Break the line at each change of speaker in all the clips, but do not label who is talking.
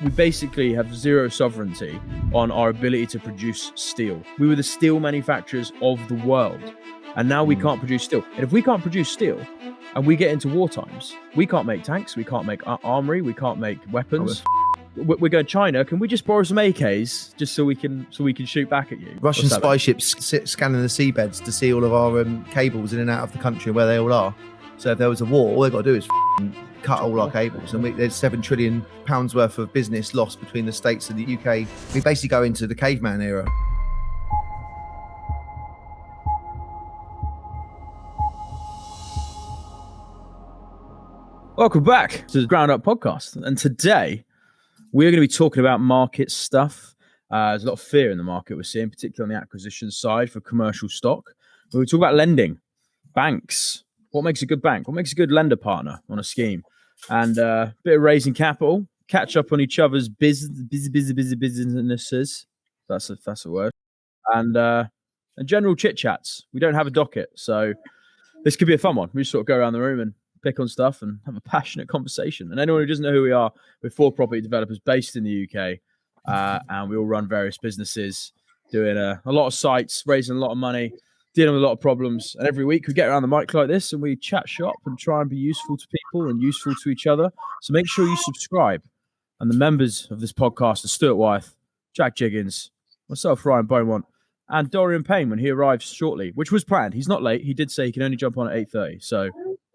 we basically have zero sovereignty on our ability to produce steel. We were the steel manufacturers of the world, and now we can't produce steel. And if we can't produce steel, and we get into war times, we can't make tanks, we can't make armory, we can't make weapons. We're going China. Can we just borrow some AKs just so we can shoot back at you?
Russian spy ships scanning the seabeds to see all of our cables in and out of the country where they all are. So if there was a war, all they've got to do is cut all our cables, and there's £7 trillion worth of business lost between the States and the UK. We basically go into the caveman era.
Welcome back to the Ground Up Podcast, and today we're going to be talking about market stuff. There's a lot of fear in the market we're seeing, particularly on the acquisition side for commercial stock. We talk about lending, banks. What makes a good bank? What makes a good lender partner on a scheme? And a bit of raising capital, catch up on each other's businesses. That's a word. And general chit chats. We don't have a docket, so this could be a fun one. We just sort of go around the room and pick on stuff and have a passionate conversation. And anyone who doesn't know who we are, we're 4 property developers based in the UK, and we all run various businesses, doing a lot of sites, raising a lot of money, dealing with a lot of problems. And every week we get around the mic like this and we chat shop and try and be useful to people and useful to each other. So make sure you subscribe. And the members of this podcast are Stuart Wyeth, Jack Jiggins, myself, Ryan Beaumont, and Dorian Payne when he arrives shortly, which was planned. He's not late. He did say he can only jump on at 8:30. So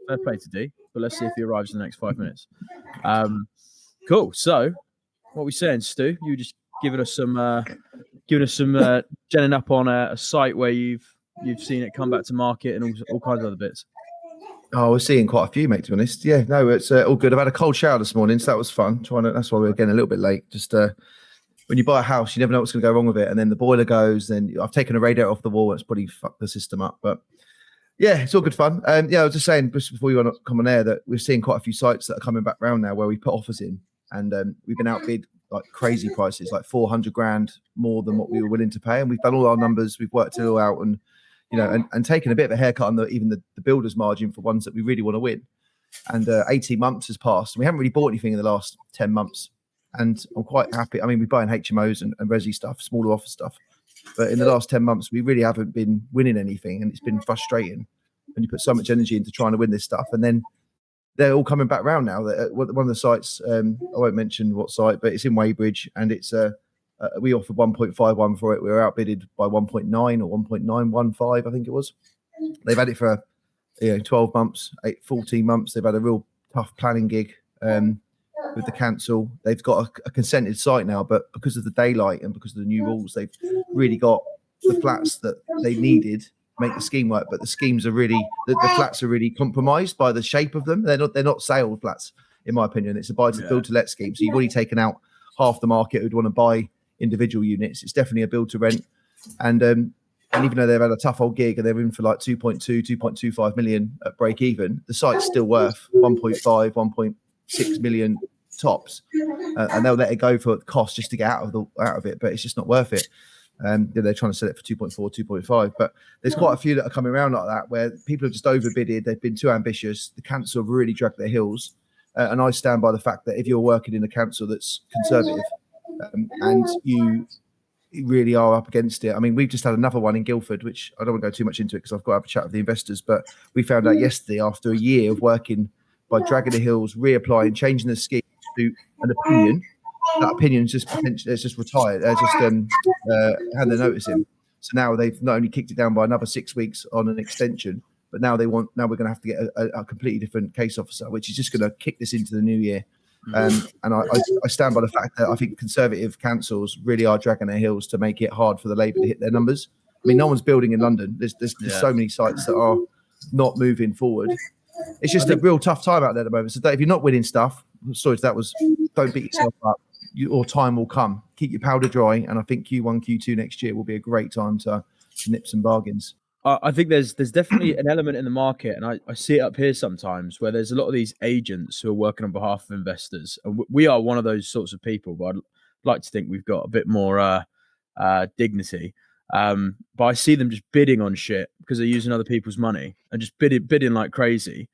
fair play to D, but let's see if he arrives in the next 5 minutes. Cool. So, what are we saying, Stu? You were just giving us some genning up on a site where you've seen it come back to market and all kinds of other bits.
Oh, we're seeing quite a few, mate. To be honest, yeah, no, it's all good. I've had a cold shower this morning, so that was fun. That's why we're getting a little bit late. Just when you buy a house, you never know what's going to go wrong with it, and then the boiler goes. Then I've taken a radiator off the wall, and it's probably fucked the system up, but. Yeah, it's all good fun. Yeah, I was just saying just before you come on air that we're seeing quite a few sites that are coming back round now where we put offers in, and we've been outbid like crazy prices, like 400 grand more than what we were willing to pay, and we've done all our numbers, we've worked it all out, and and taken a bit of a haircut on even the builder's margin for ones that we really want to win. And 18 months has passed, and we haven't really bought anything in the last 10 months, and I'm quite happy. I mean, we're buying HMOs and resi stuff, smaller office stuff. But in the last 10 months, we really haven't been winning anything, and it's been frustrating when you put so much energy into trying to win this stuff. And then they're all coming back round now. One of the sites, I won't mention what site, but it's in Weybridge, and it's we offered 1.51 for it. We were outbidded by 1.9 or 1.915, I think it was. They've had it for 12 months, 14 months. They've had a real tough planning gig with the council. They've got a consented site now, but because of the daylight and because of the new rules, they've really got the flats that they needed to make the scheme work. But the schemes are really the flats are really compromised by the shape of them. They're not sale flats, in my opinion. It's a buy to build to let scheme. So you've already taken out half the market who'd want to buy individual units. It's definitely a build to rent, and even though they've had a tough old gig and they're in for like 2.25 million at break even, the site's still worth 1.6 million tops, and they'll let it go for the cost just to get out of it, but it's just not worth it. They're trying to sell it for 2.4, 2.5, but there's quite a few that are coming around like that where people have just overbidded. They've been too ambitious. The council have really dragged their heels, and I stand by the fact that if you're working in a council that's conservative and you really are up against it. I mean, we've just had another one in Guildford, which I don't want to go too much into it because I've got to have a chat with the investors, but we found out yesterday after a year of working by dragging the heels, reapplying, changing the scheme to an opinion. That opinion's just potentially it's just retired. Had their notice in. So now they've not only kicked it down by another 6 weeks on an extension, but now we're going to have to get a completely different case officer, which is just going to kick this into the new year. And I stand by the fact that I think conservative councils really are dragging their heels to make it hard for the Labour to hit their numbers. I mean, no one's building in London. There's so many sites that are not moving forward. It's just a real tough time out there at the moment. So if you're not winning stuff, don't beat yourself up. Your time will come. Keep your powder dry, and I think Q1, Q2 next year will be a great time to nip some bargains.
I think there's definitely an element in the market, and I see it up here sometimes, where there's a lot of these agents who are working on behalf of investors, and we are one of those sorts of people. But I'd like to think we've got a bit more dignity. But I see them just bidding on shit because they're using other people's money and just bidding like crazy,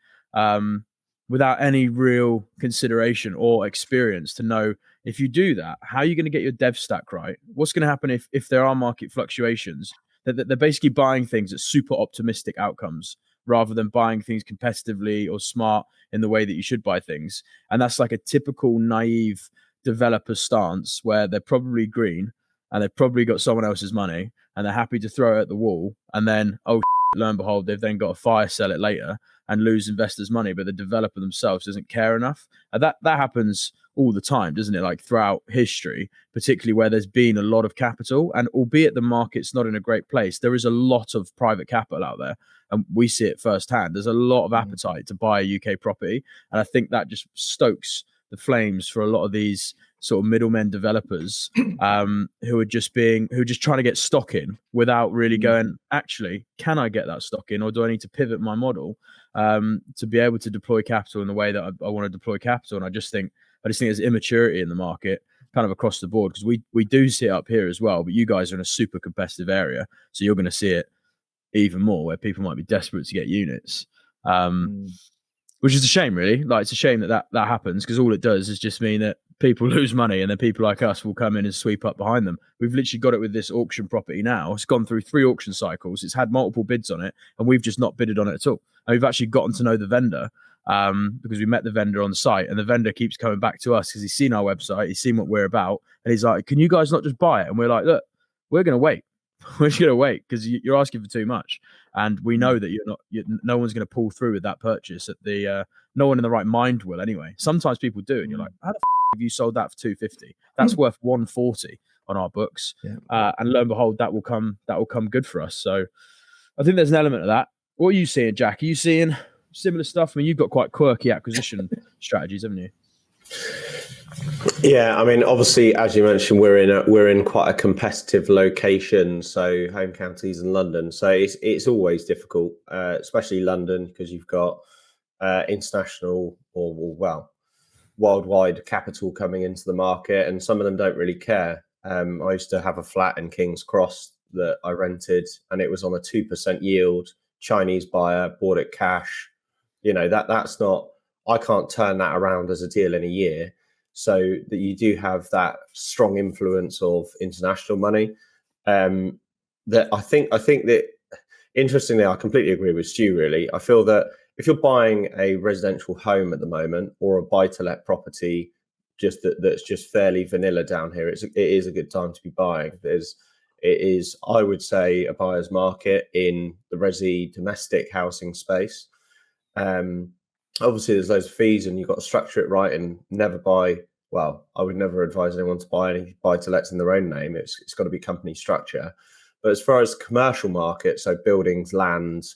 without any real consideration or experience to know If you do that, how are you going to get your dev stack right? What's going to happen if there are market fluctuations? That they're basically buying things at super optimistic outcomes rather than buying things competitively or smart in the way that you should buy things. And that's like a typical naive developer stance where they're probably green and they've probably got someone else's money and they're happy to throw it at the wall. And then, oh, lo and behold, they've then got to fire sell it later and lose investors' money, but the developer themselves doesn't care enough. And that happens all the time, doesn't it? Like throughout history, particularly where there's been a lot of capital, and albeit the market's not in a great place, there is a lot of private capital out there, and we see it firsthand. There's a lot of appetite to buy a UK property, and I think that just stokes the flames for a lot of these sort of middlemen developers who are just trying to get stock in without really going, actually, can I get that stock in, or do I need to pivot my model to be able to deploy capital in the way that I want to deploy capital? And I just think there's immaturity in the market kind of across the board, because we do see it up here as well, but you guys are in a super competitive area, so you're going to see it even more where people might be desperate to get units. Which is a shame, really. Like, it's a shame that happens, because all it does is just mean that people lose money, and then people like us will come in and sweep up behind them. We've literally got it with this auction property now. It's gone through 3 auction cycles. It's had multiple bids on it, and we've just not bidded on it at all. And we've actually gotten to know the vendor because we met the vendor on site, and the vendor keeps coming back to us because he's seen our website, he's seen what we're about, and he's like, can you guys not just buy it? And we're like, look, we're going to wait. We're just going to wait because you're asking for too much. And we know that no one's going to pull through with that purchase at the, no one in the right mind will anyway. Sometimes people do. And you're like, how the have you sold that for 250? That's worth 140 on our books. And lo and behold, that will come good for us. So I think there's an element of that. What are you seeing, Jack? Are you seeing similar stuff? I mean, you've got quite quirky acquisition strategies, haven't you?
Yeah, I mean, obviously, as you mentioned, we're in quite a competitive location, so home counties and London. So it's always difficult, especially London, because you've got international or worldwide capital coming into the market, and some of them don't really care. I used to have a flat in King's Cross that I rented, and it was on a 2% yield. Chinese buyer bought it cash. That's not. I can't turn that around as a deal in a year. So that you do have that strong influence of international money. That I think that, interestingly, I completely agree with Stu. Really, I feel that if you're buying a residential home at the moment, or a buy-to-let property, that's just fairly vanilla down here, it is a good time to be buying. It is, I would say, a buyer's market in the resi domestic housing space. Obviously, there's loads of fees, and you've got to structure it right and never buy. Well, I would never advise anyone to buy any buy-to-lets in their own name. It's got to be company structure. But as far as commercial market, so buildings, land,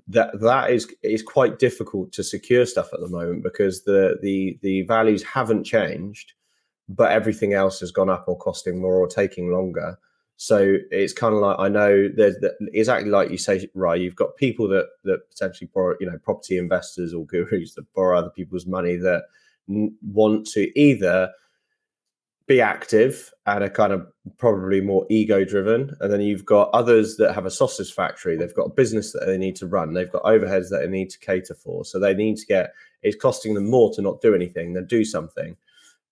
that is quite difficult to secure stuff at the moment, because the values haven't changed, but everything else has gone up or costing more or taking longer. So it's kind of like, I know there's exactly like you say, right? You've got people that potentially borrow, property investors or gurus that borrow other people's money that want to either be active and are kind of probably more ego driven, and then you've got others that have a sausage factory. They've got a business that they need to run. They've got overheads that they need to cater for. So they need to it's costing them more to not do anything than do something.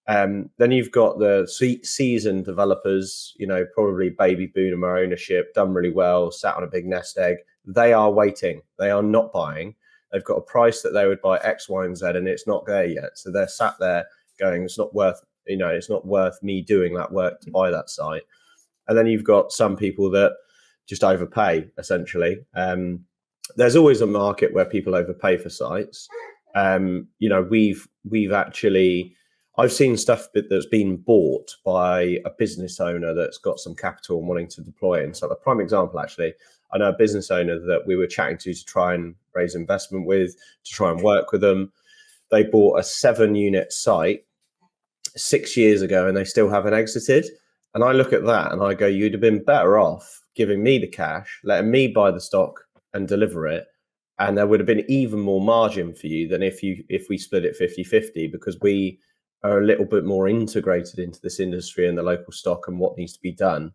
Then you've got the seasoned developers, probably baby boomer ownership, done really well, sat on a big nest egg. They are waiting. They are not buying. They've got a price that they would buy X, Y, and Z, and it's not there yet. So they're sat there going, it's not worth me doing that work to buy that site. And then you've got some people that just overpay, essentially. There's always a market where people overpay for sites. We've actually, I've seen stuff that's been bought by a business owner that's got some capital and wanting to deploy it. And so a prime example, actually, I know a business owner that we were chatting to try and raise investment with, to try and work with them. They bought a 7-unit site 6 years ago, and they still haven't exited. And I look at that and I go, you'd have been better off giving me the cash, letting me buy the stock and deliver it. And there would have been even more margin for you than if we split it 50-50, because we are a little bit more integrated into this industry and the local stock and what needs to be done,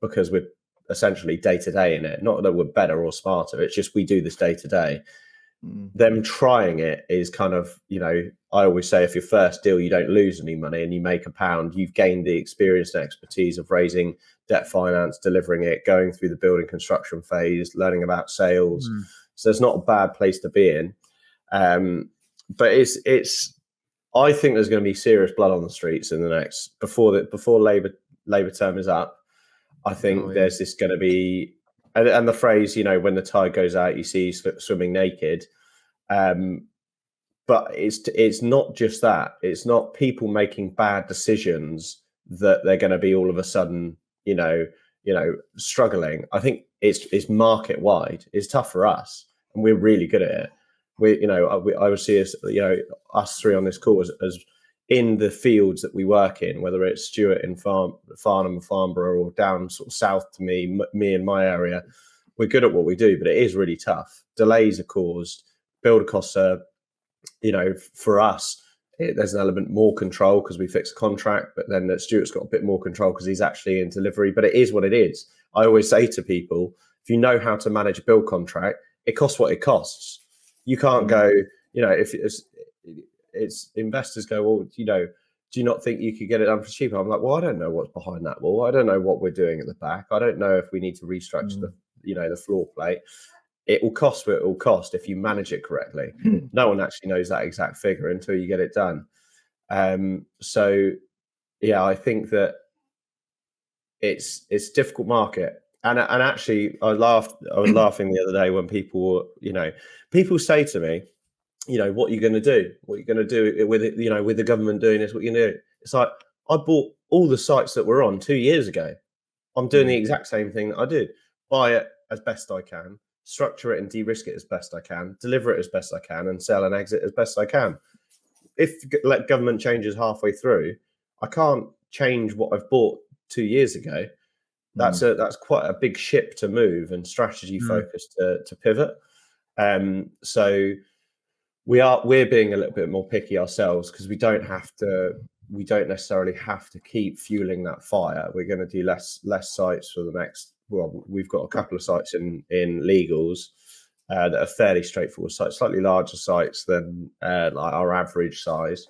because we're essentially day to day in it. Not that we're better or smarter, it's just we do this day to day. them trying it is kind of, I always say if your first deal, you don't lose any money and you make £1, you've gained the experience and expertise of raising debt finance, delivering it, going through the building construction phase, learning about sales. So it's not a bad place to be in. But I think there's going to be serious blood on the streets in the next, before Labour term is up. I think there's this going to be, and the phrase, when the tide goes out, you see swimming naked. But it's not just that. It's not people making bad decisions that they're going to be all of a sudden, struggling. I think it's market wide. It's tough for us, and we're really good at it. I would see us three on this call as in the fields that we work in, whether it's Stuart in Farnham, Farnborough, or down sort of south to me in my area. We're good at what we do, but it is really tough. Delays are caused. Build costs are, for us, there's an element more control because we fix a contract, but then Stuart's got a bit more control because he's actually in delivery. But it is what it is. I always say to people, if you know how to manage a build contract, it costs what it costs. You can't go, if it's investors go, well, do you not think you could get it done for cheaper? I'm like, well, I don't know what's behind that wall. I don't know what we're doing at the back. I don't know if we need to restructure the floor plate. It will cost what it will cost if you manage it correctly. No one actually knows that exact figure until you get it done. So yeah, I think that it's a difficult market. And actually, I was laughing the other day when people say to me, what are you going to do? What are you going to do with it? With the government doing this, what are you going to do? It's like, I bought all the sites that were on 2 years ago. I'm doing the exact same thing that I did. Buy it as best I can, structure it and de-risk it as best I can, deliver it as best I can, and sell and exit as best I can. If government changes halfway through, I can't change what I've bought 2 years ago. That's quite a big ship to move and strategy focused to pivot. So we're being a little bit more picky ourselves because we don't necessarily have to keep fueling that fire. We're going to do less sites for the next. Well, we've got a couple of sites in legals that are fairly straightforward sites, slightly larger sites than like our average size.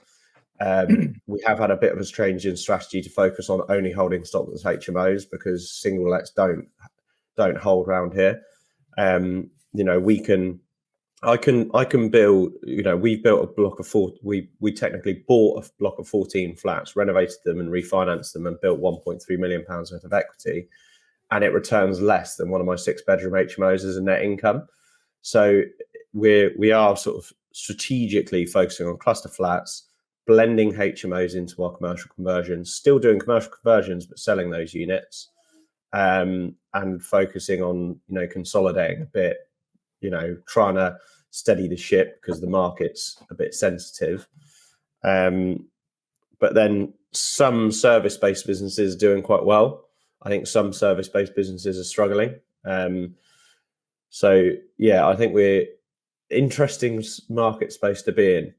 We have had a bit of a change in strategy to focus on only holding stock that's HMOs because single lets don't hold around here. I can build. We've built a block of four. We technically bought a block of 14 flats, renovated them, and refinanced them, and built £1.3 million worth of equity, and it returns less than one of my 6-bedroom HMOs as a net income. So we are sort of strategically focusing on cluster flats, blending HMOs into our commercial conversions, still doing commercial conversions, but selling those units, and focusing on consolidating a bit. Trying to steady the ship because the market's a bit sensitive. But then some service-based businesses are doing quite well. I think some service-based businesses are struggling. So yeah, I think we're interesting market space to be in.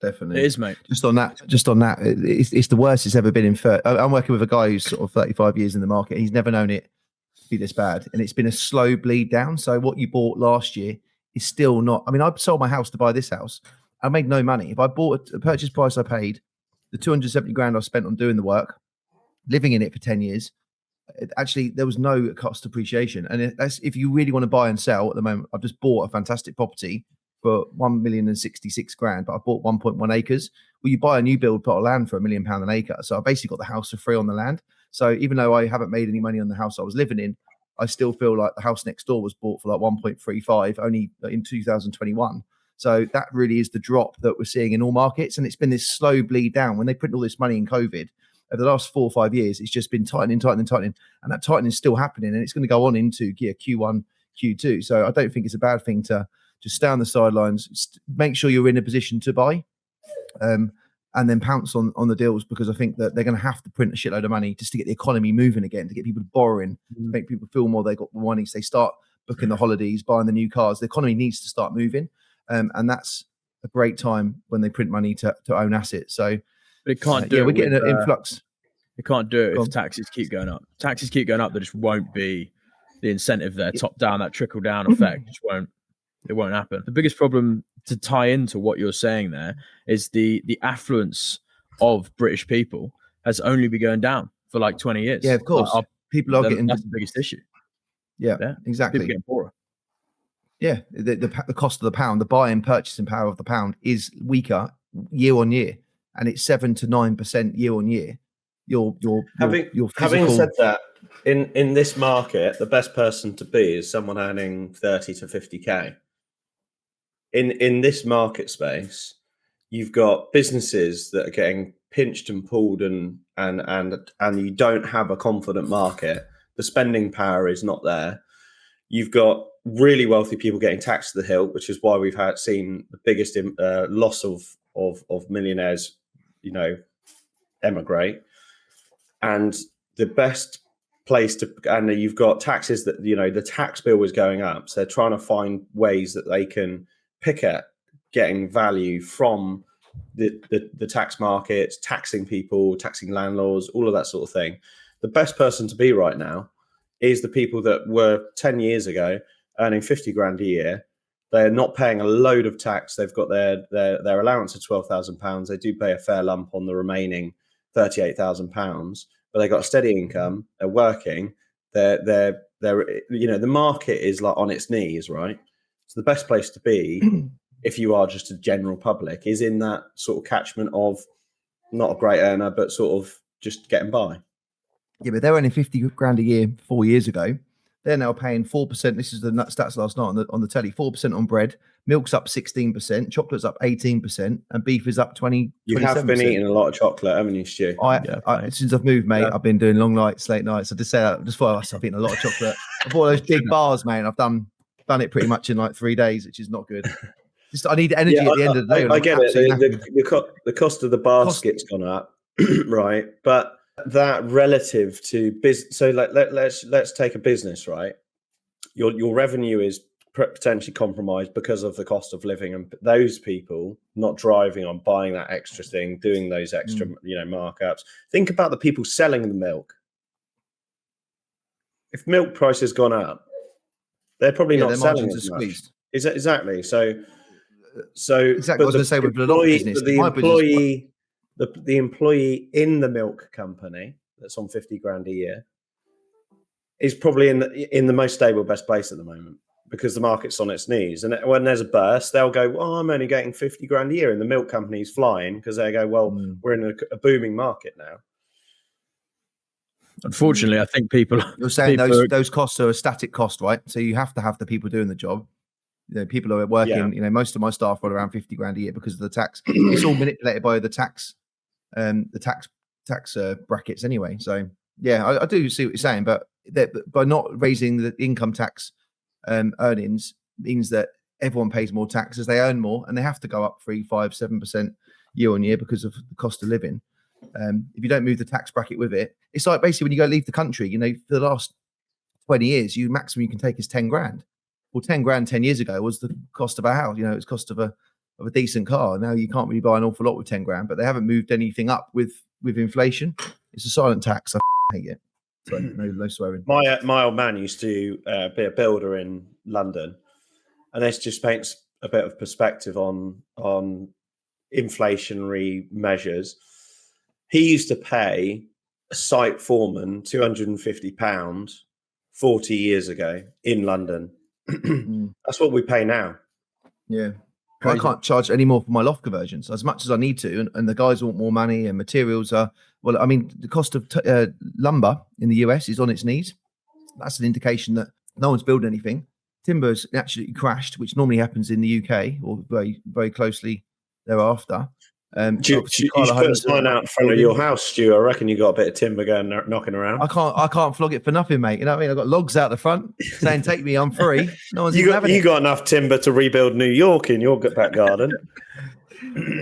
Definitely.
It is, mate.
Just on that, it's the worst it's ever been in. I'm working with a guy who's sort of 35 years in the market. He's never known it be this bad, and it's been a slow bleed down. So what you bought last year is still not. I mean, I sold my house to buy this house. I made no money. If I bought a purchase price, I paid the 270 grand I spent on doing the work, living in it for 10 years. Actually, there was no cost appreciation. And that's if you really want to buy and sell at the moment. I've just bought a fantastic property for 1,066,000, but I bought 1.1 acres. Well, you buy a new build plot of land for £1 million an acre. So I basically got the house for free on the land. So even though I haven't made any money on the house I was living in, I still feel like the house next door was bought for like 1.35 only in 2021. So that really is the drop that we're seeing in all markets. And it's been this slow bleed down. When they put all this money in COVID, over the last 4 or 5 years, it's just been tightening. And that tightening is still happening. And it's going to go on into Q1, Q2. So I don't think it's a bad thing to just stay on the sidelines, make sure you're in a position to buy. And then pounce on the deals, because I think that they're going to have to print a shitload of money just to get the economy moving again, to get people borrowing, make people feel more they got the money. So they start booking the holidays, buying the new cars. The economy needs to start moving. And that's a great time when they print money to own assets. So
but it can't do it.
We're getting an influx.
It can't do it if taxes keep going up. Taxes keep going up, there just won't be the incentive there, top down, that trickle down effect just won't. It won't happen. The biggest problem to tie into what you're saying there is the affluence of British people has only been going down for like 20 years.
Yeah, of course. People are getting.
That's the biggest issue.
Yeah,
Yeah,
exactly.
people getting poorer.
Yeah, the cost of the pound, the buying purchasing power of the pound is weaker year on year, and it's 7 to 9% year on year. Your physical.
Having said that, in this market, the best person to be is someone earning 30 to 50k. In this market space, you've got businesses that are getting pinched and pulled, and you don't have a confident market. The spending power is not there. You've got really wealthy people getting taxed to the hilt, which is why we've seen the biggest loss of millionaires, emigrate. And the best place to, and you've got taxes that, the tax bill is going up. So they're trying to find ways that they can pick at getting value from the tax markets, taxing people, taxing landlords, all of that sort of thing. The best person to be right now is the people that were 10 years ago earning 50 grand a year. They're not paying a load of tax. They've got their allowance of £12,000. They do pay a fair lump on the remaining £38,000, but they got a steady income. They're working. They're the market is like on its knees, right? So the best place to be, if you are just a general public, is in that sort of catchment of not a great earner, but sort of just getting by.
Yeah, but they're earning 50 grand a year 4 years ago. They're now paying 4%. This is the stats last night on the telly. 4% on bread, milk's up 16%, chocolate's up 18%, and beef is up 20.
You
27%.
have been eating a lot of chocolate, haven't you, Stu?
Since I've moved, mate, I've been doing long nights, late nights. I just say that just for us. I've eaten a lot of chocolate. I bought those big bars, mate. I've done it pretty much in like 3 days, which is not good. Just I need energy at the end of the day.
I get it. The cost of the basket's gone up, right? But that relative to business, so let's take a business, right? Your revenue is potentially compromised because of the cost of living, and those people not driving on buying that extra thing, doing those extra markups. Think about the people selling the milk. If milk price has gone up, they're probably not selling as much. Squeezed. Exactly. So
exactly. I was going to say with a lot of business,
the employee in the milk company that's on 50 grand a year is probably in the most stable, best place at the moment, because the market's on its knees. And when there's a burst, they'll go, well, I'm only getting 50 grand a year. And the milk company's flying because they go, well, we're in a booming market now.
Unfortunately, I think
you're saying those costs are a static cost, right? So you have to have the people doing the job. People are working, most of my staff are around 50 grand a year because of the tax. It's all manipulated by the tax brackets anyway. So yeah, I do see what you're saying, but by not raising the income tax earnings means that everyone pays more tax as they earn more, and they have to go up 3, 5, 7% year on year because of the cost of living. If you don't move the tax bracket with it, it's like basically when you go leave the country, for the last 20 years, maximum you can take is 10 grand. Well, 10 grand 10 years ago was the cost of a house. It's cost of a decent car. Now you can't really buy an awful lot with 10 grand, but they haven't moved anything up with inflation. It's a silent tax. I hate it. So no swearing.
My old man used to be a builder in London, and this just paints a bit of perspective on inflationary measures. He used to pay a site foreman £250 40 years ago in London. That's what we pay now.
Yeah. Crazy. I can't charge any more for my loft conversions as much as I need to, and the guys want more money, and materials are the cost of lumber in the US is on its knees. That's an indication that no one's building anything. Timber's actually crashed, which normally happens in the UK or very, very closely thereafter.
You should put a sign out in front of your house, Stu. I reckon you got a bit of timber going knocking around.
I can't flog it for nothing, mate. You know what I mean? I've got logs out the front saying, "Take me, I'm free." No one's
you got enough timber to rebuild New York in your back garden.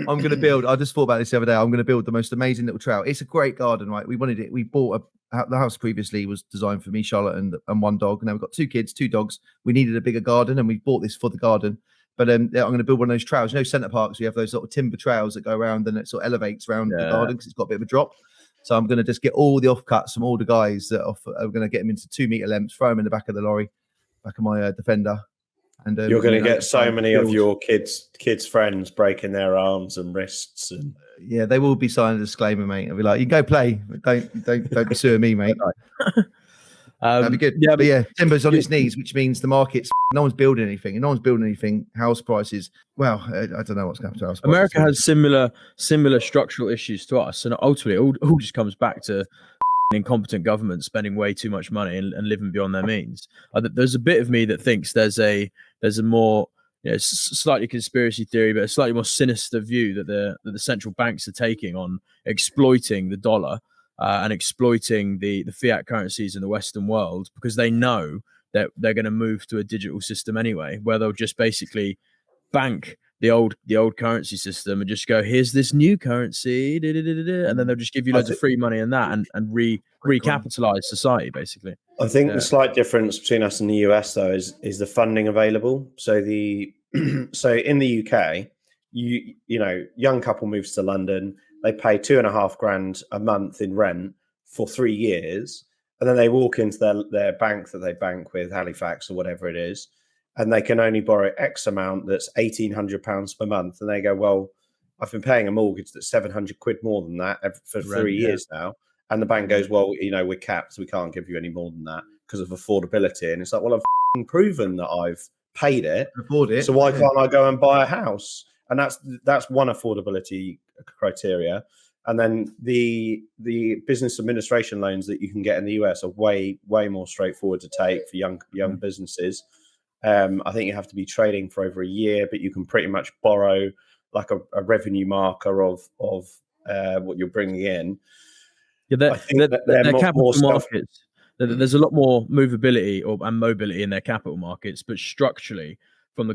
I'm going to build. I just thought about this the other day. I'm going to build the most amazing little trail. It's a great garden, right? We wanted it. We bought the house previously was designed for me, Charlotte, and one dog. And now we've got 2 kids, 2 dogs. We needed a bigger garden, and we bought this for the garden. But I'm going to build one of those trails. Centre parks, we have those sort of timber trails that go around and it sort of elevates around the garden because it's got a bit of a drop. So I'm going to just get all the offcuts from all the guys that are going to get them into 2 meter lengths, throw them in the back of the lorry, back of my Defender. And
you're going to get so
find
many of
bills.
your kids' friends breaking their arms and wrists. And
Yeah, they will be signing a disclaimer, mate. I'll be like, you go play, but don't be suing me, mate. That'd be good.
Yeah,
But yeah, timber's on its knees, which means the market's no one's building anything, and no one's building anything. House prices, well, I don't know what's going to happen to house prices.
America has similar structural issues to us, and ultimately, all just comes back to incompetent government spending way too much money and living beyond their means. There's a bit of me that thinks there's a more slightly conspiracy theory, but a slightly more sinister view that the central banks are taking on exploiting the dollar and exploiting the fiat currencies in the Western world, because they know that they're going to move to a digital system anyway, where they'll just basically bank the old currency system and just go, here's this new currency, and then they'll just give you loads of free money in that and recapitalize society basically.
I think the slight difference between us and the US though is the funding available. So so in the UK, you know, young couple moves to London, they pay $2,500 a month in rent for 3 years, and then they walk into their bank that they bank with, Halifax or whatever it is, and they can only borrow X amount that's £1,800 per month. And they go, well, I've been paying a mortgage that's 700 quid more than that for 3 years now. And the bank goes, well, you know, we're capped, so we can't give you any more than that because of affordability. And it's like, well, I've proven that I've paid it,
afford it,
so why can't I go and buy a house? And that's one affordability criteria. And then the business administration loans that you can get in the US are way more straightforward to take for young businesses. I think you have to be trading for over a year, but you can pretty much borrow like a revenue marker of what you're bringing in.
Yeah,
I think
their capital markets. There's a lot more movability and mobility in their capital markets, but structurally, from the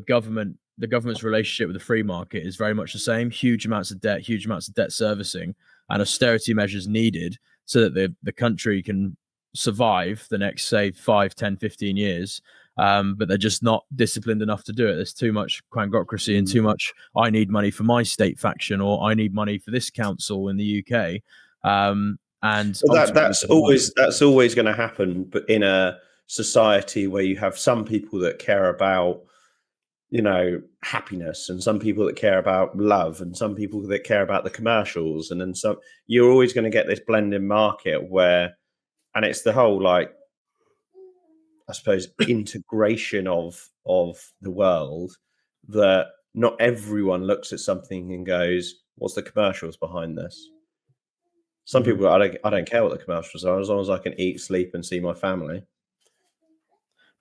government's relationship with the free market is very much the same. Huge amounts of debt servicing, and austerity measures needed so that the country can survive the next, say, 5, 10, 15 years. But they're just not disciplined enough to do it. There's too much quangocracy and too much, I need money for my state faction, or I need money for this council in the UK. And
that's always going to happen, but in a society where you have some people that care about, you know, happiness, and some people that care about love, and some people that care about the commercials, and then some, you're always going to get this blending market where, and it's the whole, like, I suppose, integration of the world, that not everyone looks at something and goes, what's the commercials behind this? Some people, I don't care what the commercials are, as long as I can eat, sleep, and see my family.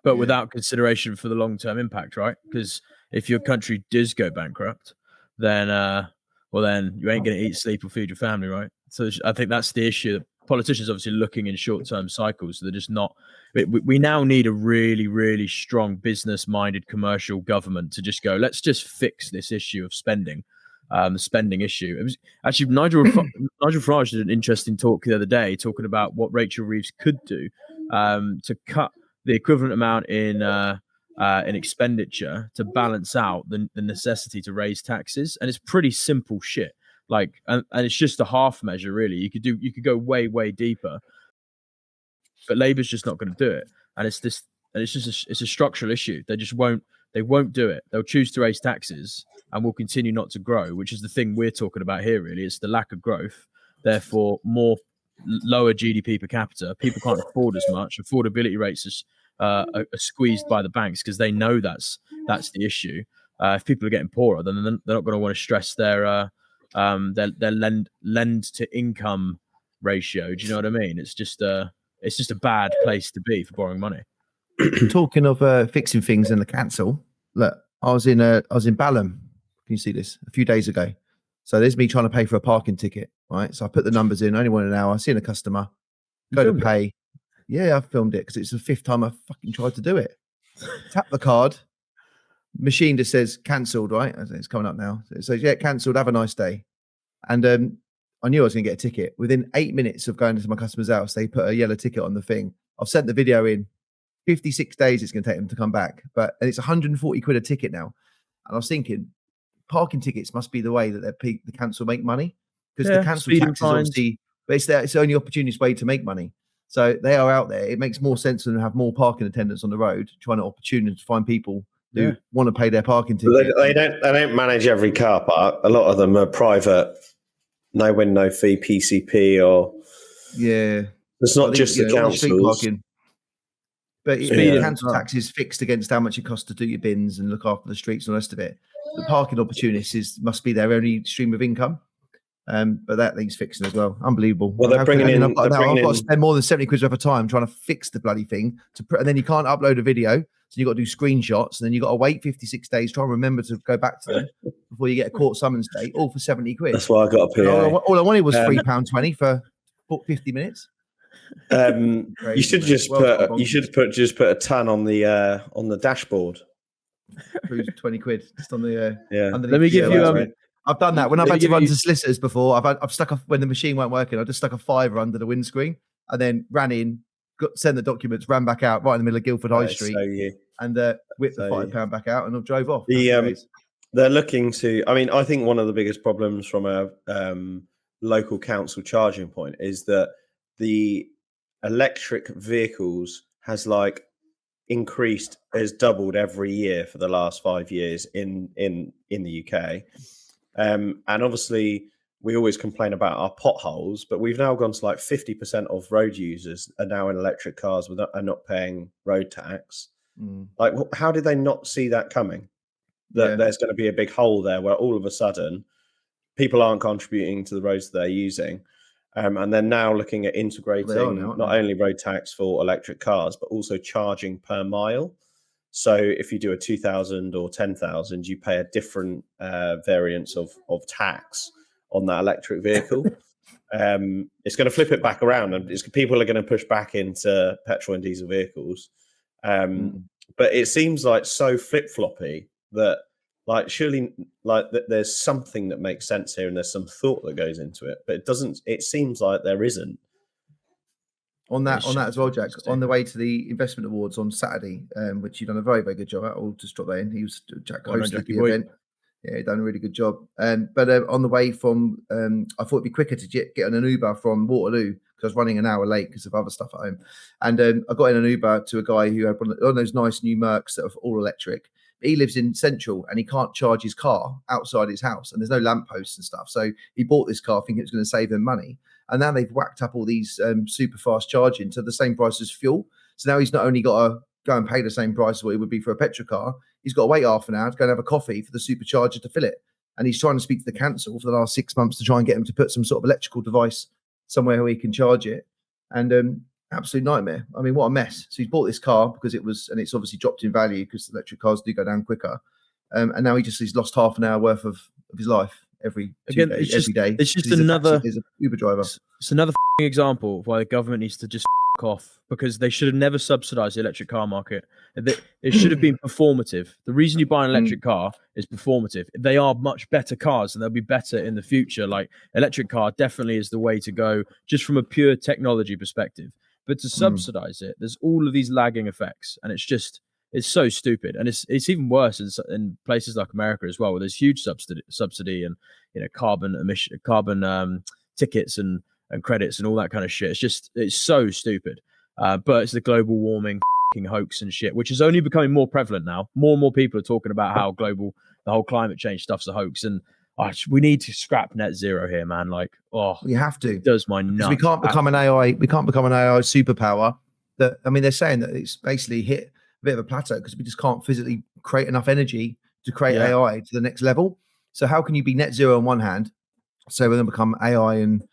But without consideration for the long-term impact, right? Because if your country does go bankrupt, then then you ain't going to eat, sleep, or feed your family, right? So I think that's the issue. Politicians obviously looking in short-term cycles. So they're just not. We now need a really, really strong business-minded commercial government to just go, let's just fix this issue of spending. The spending issue. It was actually Nigel Farage did an interesting talk the other day, talking about what Rachel Reeves could do to cut the equivalent amount in expenditure to balance out the necessity to raise taxes. And it's pretty simple shit. Like, and it's just a half measure, really. You could go way deeper, but Labour's just not going to do it. And it's a structural issue. They won't do it. They'll choose to raise taxes and will continue not to grow, which is the thing we're talking about here, really. It's the lack of growth, therefore lower GDP per capita. People can't afford as much. Affordability rates are squeezed by the banks because they know that's the issue. If people are getting poorer, then they're not going to want to stress their lend to income ratio. Do you know what I mean? It's just a bad place to be for borrowing money.
Talking of fixing things in the council, look, I was in Balham. Can you see this? A few days ago. So there's me trying to pay for a parking ticket, right? So I put the numbers in, only 1 hour. I see a customer, go to pay. Yeah, I filmed it because it's the 5th time I fucking tried to do it. Tap the card, machine just says cancelled, right? It's coming up now. So it says, yeah, cancelled. Have a nice day. And I knew I was going to get a ticket. Within 8 minutes of going to my customer's house, they put a yellow ticket on the thing. I've sent the video in. 56 days it's going to take them to come back, and it's 140 quid a ticket now. And I was thinking, parking tickets must be the way that the council make money, because the council tax is obviously, but it's the only opportunist way to make money. So they are out there. It makes more sense than have more parking attendants on the road trying to find people who want to pay their parking
But
ticket.
they don't manage every car park. A lot of them are private, no win, no fee PCP, or it's not just the
all the street
councils.
parking. But council tax is fixed against how much it costs to do your bins and look after the streets and the rest of it. The parking opportunities must be their only stream of income. But that needs fixing as well. Unbelievable.
Well, they're bringing in.
I've got to spend more than 70 quid worth of time trying to fix the bloody thing. And then you can't upload a video, so you've got to do screenshots, and then you've got to wait 56 days, try and remember to go back to them before you get a court summons date, all for 70 quid.
That's why I got a PA.
All I wanted was £3.20 for 50 minutes.
You should just put a ton on the dashboard.
20 quid just on the
Let me give you
I've done that when I've had to run to solicitors before. I've stuck when the machine weren't working. I just stuck a £5 under the windscreen and then ran in, sent the documents, ran back out right in the middle of Guildford High Street, and whipped the £5 back out and drove off.
They're looking to. I mean, I think one of the biggest problems from a local council charging point is that the electric vehicles has doubled every year for the last 5 years in the UK. And obviously we always complain about our potholes, but we've now gone to 50% of road users are now in electric cars are not paying road tax. How did they not see that coming? That there's going to be a big hole there where all of a sudden people aren't contributing to the roads that they're using. And they're now looking at integrating not only road tax for electric cars, but also charging per mile. So if you do a 2,000 or 10,000, you pay a different variance of tax on that electric vehicle. It's going to flip it back around, and people are going to push back into petrol and diesel vehicles. But it seems so flip-floppy that surely there's something that makes sense here, and there's some thought that goes into it, but it doesn't. It seems like there isn't.
On that as well, Jack. On the way to the investment awards on Saturday, which you've done a very, very good job at. I'll just drop that in. Jack hosted the event. Yeah, he done a really good job. But on the way from, I thought it'd be quicker to get on an Uber from Waterloo because I was running an hour late because of other stuff at home. And I got in an Uber to a guy who had one of those nice new Mercs that are all electric. He lives in Central and he can't charge his car outside his house, and there's no lampposts and stuff. So he bought this car thinking it was going to save him money. And now they've whacked up all these super fast charging to the same price as fuel. So now he's not only got to go and pay the same price as what it would be for a petrol car, he's got to wait half an hour to go and have a coffee for the supercharger to fill it. And he's trying to speak to the council for the last 6 months to try and get him to put some sort of electrical device somewhere where he can charge it. And absolute nightmare. I mean, what a mess. So he's bought this car because and it's obviously dropped in value because electric cars do go down quicker. And now he's lost half an hour worth of his life every day.
It's just another
Uber driver.
It's another example of why the government needs to just off, because they should have never subsidized the electric car market. It should have been performative. The reason you buy an electric car is performative. They are much better cars and they'll be better in the future. Electric car definitely is the way to go just from a pure technology perspective. But to subsidize it, there's all of these lagging effects, and it's so stupid. And it's even worse in places like America as well, where there's huge subsidy and carbon tickets and credits and all that kind of shit. It's so stupid. But it's the global warming hoax and shit, which is only becoming more prevalent now. More and more people are talking about how the whole climate change stuff's a hoax, and we need to scrap net zero here, man.
We have to.
It does my nuts.
We can't become an AI. We can't become an AI superpower. They're saying that it's basically hit a bit of a plateau because we just can't physically create enough energy to create AI to the next level. So how can you be net zero on one hand, so we're going to become AI and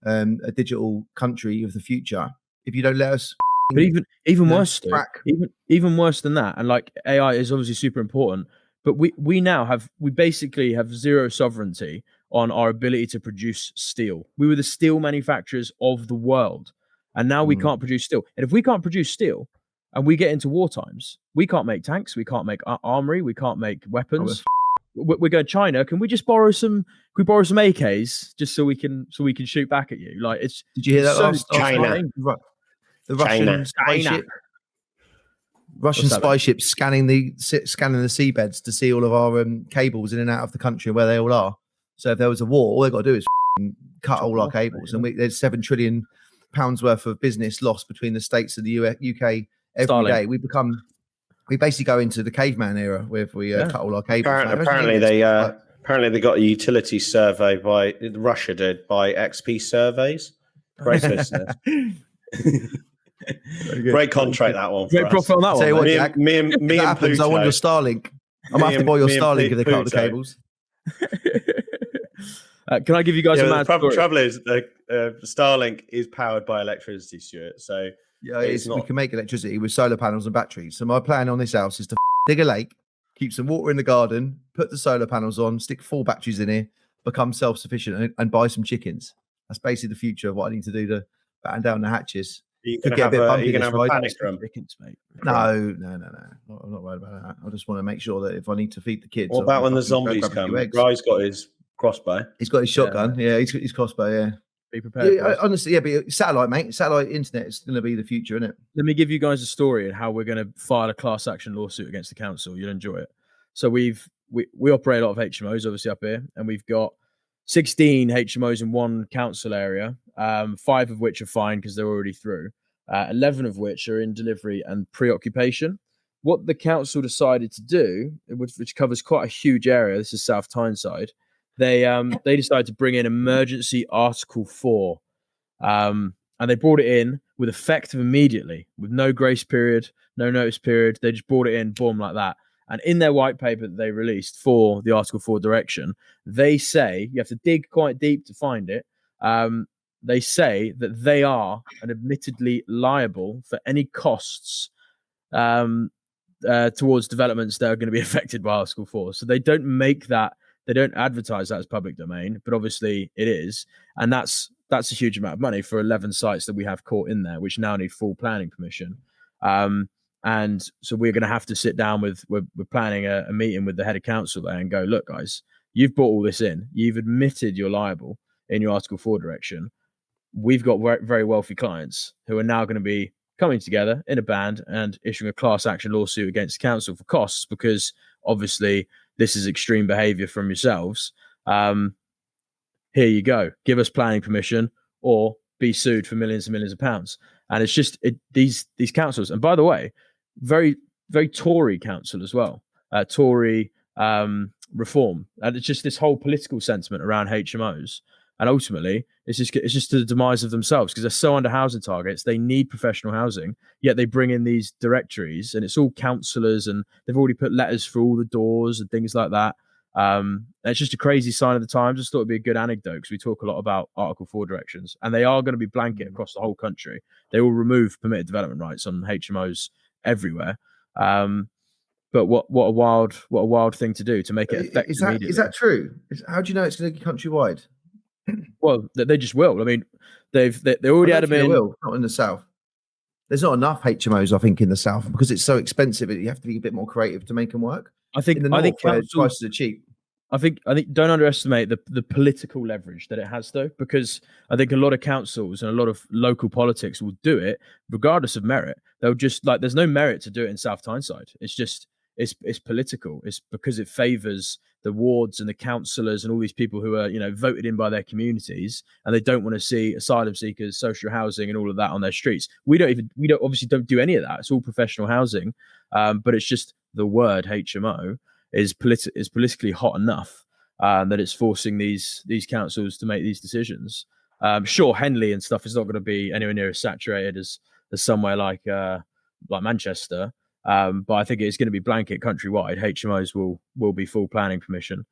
a digital country of the future, if you don't let us?
But even worse, even worse than that, and AI is obviously super important, but we basically have zero sovereignty on our ability to produce steel. We were the steel manufacturers of the world, and now we can't produce steel. And if we can't produce steel, and we get into war times, we can't make tanks, we can't make armory, we can't make weapons. We're going to China. Can we just borrow some? Can we borrow some AKs just so we can shoot back at you?
Did you hear that last
China?
Night? The Russian spaceship. Russian spy ships scanning the seabeds to see all of our cables in and out of the country where they all are. So if there was a war, all they've got to do is cut all our cables, and there's £7 trillion worth of business lost between the States and the UK every day. we basically go into the caveman era where we cut all our cables.
Apparently they got a utility survey by Russia did by XP Surveys. Great business. Great contract that one.
Great profit on that one.
What,
Jack, me and
happens,
Pluto.
I want your Starlink. I'm gonna have to buy your Starlink if they cut all the cables.
Can I give you guys a mad story?
The trouble is, Starlink is powered by electricity, Stuart. So
we can make electricity with solar panels and batteries. So my plan on this house is to dig a lake, keep some water in the garden, put the solar panels on, stick 4 batteries in here, become self-sufficient, and buy some chickens. That's basically the future of what I need to do to batten down the hatches.
You can have a panic room.
Chickens, mate.
No. I'm not worried about that. I just want to make sure that if I need to feed the kids.
What about when the zombies come? Guy's got his crossbow.
He's got his shotgun. Yeah, he's got his crossbow. Yeah.
Be prepared.
Yeah, honestly, but satellite, mate. Satellite internet is going to be the future, isn't it?
Let me give you guys a story and how we're going to file a class action lawsuit against the council. You'll enjoy it. So we operate a lot of HMOs, obviously up here, and we've got 16 HMOs in one council area, 5 of which are fine because they're already through, 11 of which are in delivery and preoccupation. What the council decided to do, which covers quite a huge area, this is South Tyneside, they decided to bring in emergency Article 4, and they brought it in with effect immediately, with no grace period, no notice period. They just brought it in, boom, like that. And in their white paper that they released for the Article 4 direction, they say, you have to dig quite deep to find it, they say that they are admittedly liable for any costs towards developments that are going to be affected by Article 4. So they don't make that, they don't advertise that as public domain, but obviously it is. And that's a huge amount of money for 11 sites that we have caught in there, which now need full planning permission. And so we're going to have to sit down we're planning a meeting with the head of council there and go, look, guys, you've brought all this in. You've admitted you're liable in your Article 4 direction. We've got very wealthy clients who are now going to be coming together in a band and issuing a class action lawsuit against the council for costs because obviously this is extreme behavior from yourselves. Here you go. Give us planning permission or be sued for millions and millions of pounds. And it's just these councils. And by the way, very, very Tory council as well. Tory reform. And it's just this whole political sentiment around HMOs. And ultimately, it's just to the demise of themselves because they're so under housing targets. They need professional housing, yet they bring in these directories and it's all councillors and they've already put letters through all the doors and things like that. And it's just a crazy sign of the times. I just thought it'd be a good anecdote because we talk a lot about Article 4 directions and they are going to be blanket across the whole country. They will remove permitted development rights on HMOs everywhere. But what a wild thing to do to make it effective immediately.
Is that true? How do you know it's going to be countrywide?
Well, they just will. I mean, they already had them in.
Not in the south. There's not enough HMOs, I think, in the south because it's so expensive. You have to be a bit more creative to make them work.
I think
prices are cheap.
I think don't underestimate the political leverage that it has, though, because I think a lot of councils and a lot of local politics will do it regardless of merit. They'll just there's no merit to do it in South Tyneside. It's just it's political. It's because it favours the wards and the councillors and all these people who are voted in by their communities, and they don't want to see asylum seekers, social housing, and all of that on their streets. We obviously don't do any of that. It's all professional housing, but it's just the word HMO is politically hot enough that it's forcing these councils to make these decisions. Sure, Henley and stuff is not going to be anywhere near as saturated as somewhere like Manchester. But I think it's going to be blanket countrywide. HMOs will be full planning permission.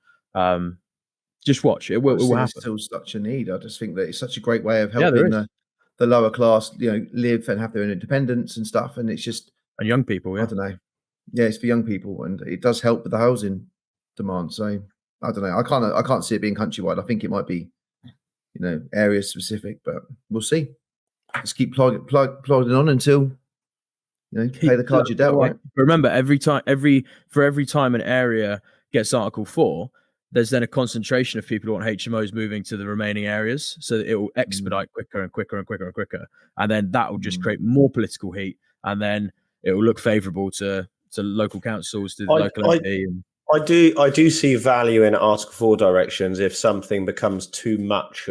Just watch it. Will happen.
There's still such a need. I just think that it's such a great way of helping the lower class, live and have their own independence and stuff. And it's just
young people. Yeah.
I don't know. Yeah, it's for young people, and it does help with the housing demand. So I don't know. I can't see it being countrywide. I think it might be, area specific, but we'll see. Let's keep plodding on until. Play the cards you dealt, right?
Remember, every time an area gets Article 4, there's then a concentration of people who want HMOs moving to the remaining areas, so that it will expedite quicker and quicker and quicker and quicker, and then that will just create more political heat, and then it will look favourable to local councils, to the local MP.
I do see value in Article 4 directions if something becomes too much,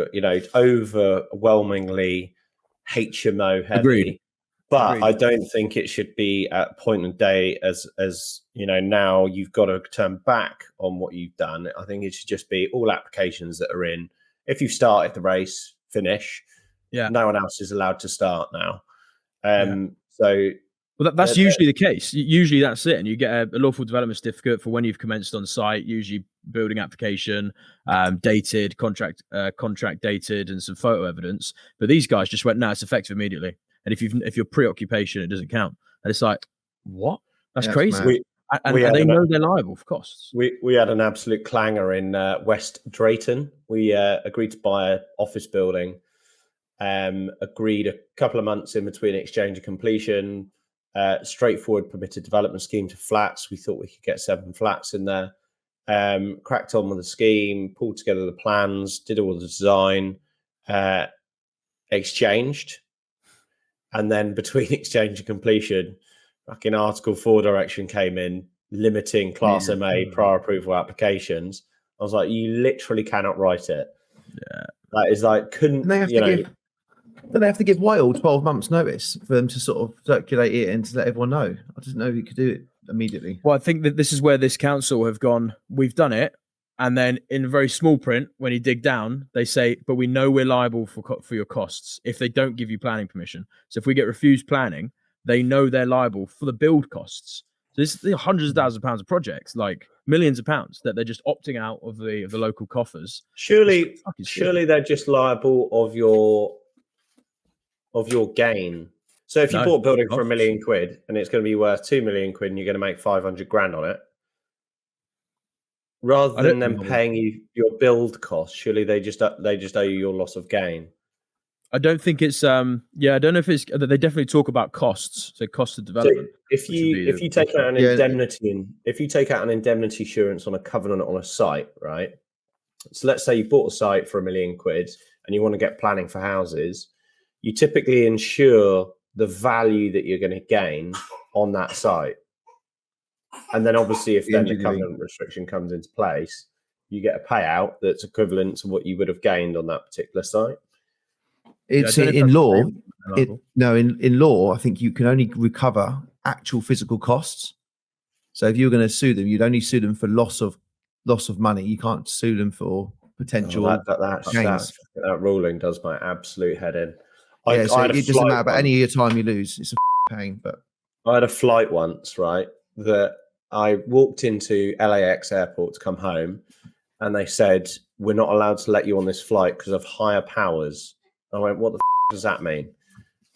overwhelmingly HMO heavy.
Agreed.
But
Agreed.
I don't think it should be at point of day as now you've got to turn back on what you've done. I think it should just be all applications that are in. If you've started the race, finish.
Yeah.
No one else is allowed to start now.
Well, that's usually the case. Usually that's it. And you get a lawful development certificate for when you've commenced on site, usually building application, dated, contract dated, and some photo evidence. But these guys just went, no, it's effective immediately. And if you're pre-occupation, it doesn't count. And it's like, what? That's crazy. They know they're liable for costs.
We had an absolute clanger in West Drayton. We agreed to buy an office building. Agreed a couple of months in between exchange and completion. Straightforward permitted development scheme to flats. We thought we could get 7 flats in there. Cracked on with the scheme, pulled together the plans, did all the design, exchanged. And then between exchange and completion, fucking Article 4 direction came in, limiting Class MA prior approval applications. I was like, you literally cannot write it.
Yeah.
That is like, couldn't,
Don't they have to give Whitehall 12 months notice for them to sort of circulate it and to let everyone know? I didn't know you could do it immediately.
Well, I think that this is where this council have gone, we've done it. And then in very small print, when you dig down, they say, but we know we're liable for your costs if they don't give you planning permission. So if we get refused planning, they know they're liable for the build costs. So this is hundreds of thousands of pounds of projects, like millions of pounds that they're just opting out of the local coffers.
Surely they're just liable of your gain. So if you bought a building for £1 million and it's going to be worth 2 million quid and you're going to make 500 grand on it, rather than them paying you your build cost, surely they just owe you your loss of gain.
I don't think it's I don't know if it's, they definitely talk about costs, so cost of development.
So if you take out an indemnity and if you take out an indemnity insurance on a covenant on a site, right? So let's say you bought a site for £1 million and you want to get planning for houses, you typically insure the value that you're going to gain on that site. And then obviously if then the covenant restriction comes into place, you get a payout that's equivalent to what you would have gained on that particular site.
It's in law. In law, I think you can only recover actual physical costs. So if you're going to sue them, you'd only sue them for loss of money. You can't sue them for potential gains.
That ruling does my absolute head in.
It doesn't matter about any of your time you lose. It's a pain. But
I had a flight once, right, that I walked into LAX airport to come home, and they said, we're not allowed to let you on this flight because of higher powers. I went, what the does that mean?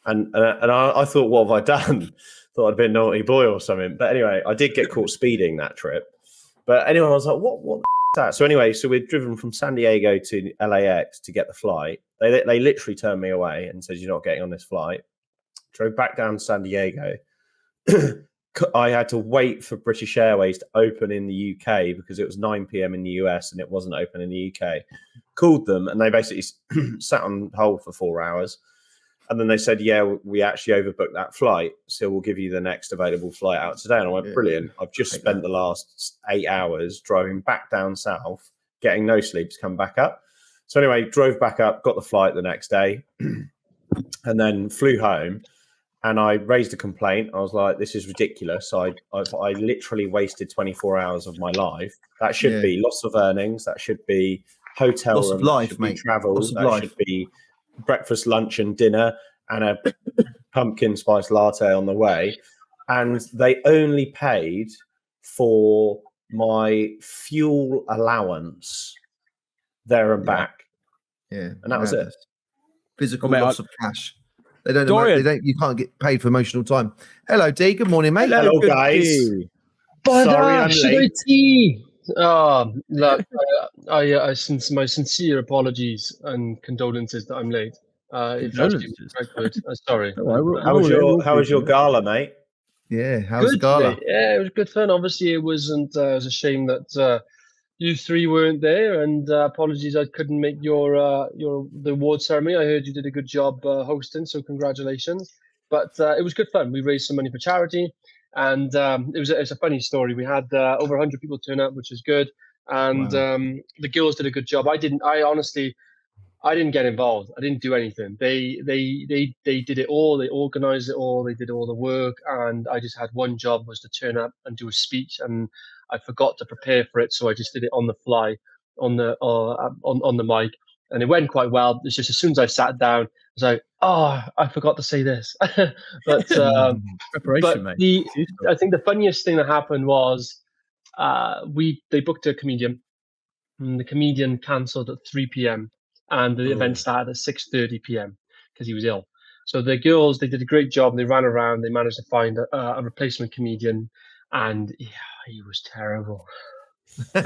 And I thought, what have I done? Thought I'd been a naughty boy or something. But anyway, I did get caught speeding that trip. But anyway, I was like, what the is that? So anyway, so we're driven from San Diego to LAX to get the flight. They literally turned me away and said, you're not getting on this flight. Drove back down to San Diego. I had to wait for British Airways to open in the UK because it was 9 p.m. in the US and it wasn't open in the UK. Called them and they basically sat on hold for 4 hours. And then they said, yeah, we actually overbooked that flight. So we'll give you the next available flight out today. And I went, brilliant. I've just spent the last 8 hours driving back down south, getting no sleep to come back up. So anyway, drove back up, got the flight the next day and then flew home. And I raised a complaint. I was like, this is ridiculous. I literally wasted 24 hours of my life. That should be loss of earnings. That should be hotel
loss
room,
of life, mate.
Travel. That should be breakfast, lunch, and dinner, and a pumpkin spice latte on the way. And they only paid for my fuel allowance there and back.
Yeah.
And that was it.
Physical loss of cash. They don't. You can't get paid for emotional time. Hello, D. Good morning, mate.
Hello guys.
Sorry, I'm late. Look, I since my sincere apologies and condolences that I'm late. It's actually quite good. Sorry.
How was your gala, mate?
Yeah, how was the gala?
Mate. Yeah, it was good fun. Obviously, it wasn't. It was a shame that you three weren't there, and apologies I couldn't make the award ceremony. I heard you did a good job hosting, so congratulations. But it was good fun. We raised some money for charity, and it was a funny story. We had over 100 people turn up, which is good, and the girls did a good job. I I didn't get involved. I didn't do anything. They did it all. They organized it all. They did all the work, and I just had one job, was to turn up and do a speech, and I forgot to prepare for it, so I just did it on the fly, on the mic, and it went quite well. It's just as soon as I sat down, I was like, oh, I forgot to say this. but
Preparation, mate.
I think the funniest thing that happened was they booked a comedian, and the comedian cancelled at 3 p.m. and the event started at 6:30 p.m. because he was ill. So the girls, they did a great job. They ran around. They managed to find a replacement comedian, and he was terrible.
Why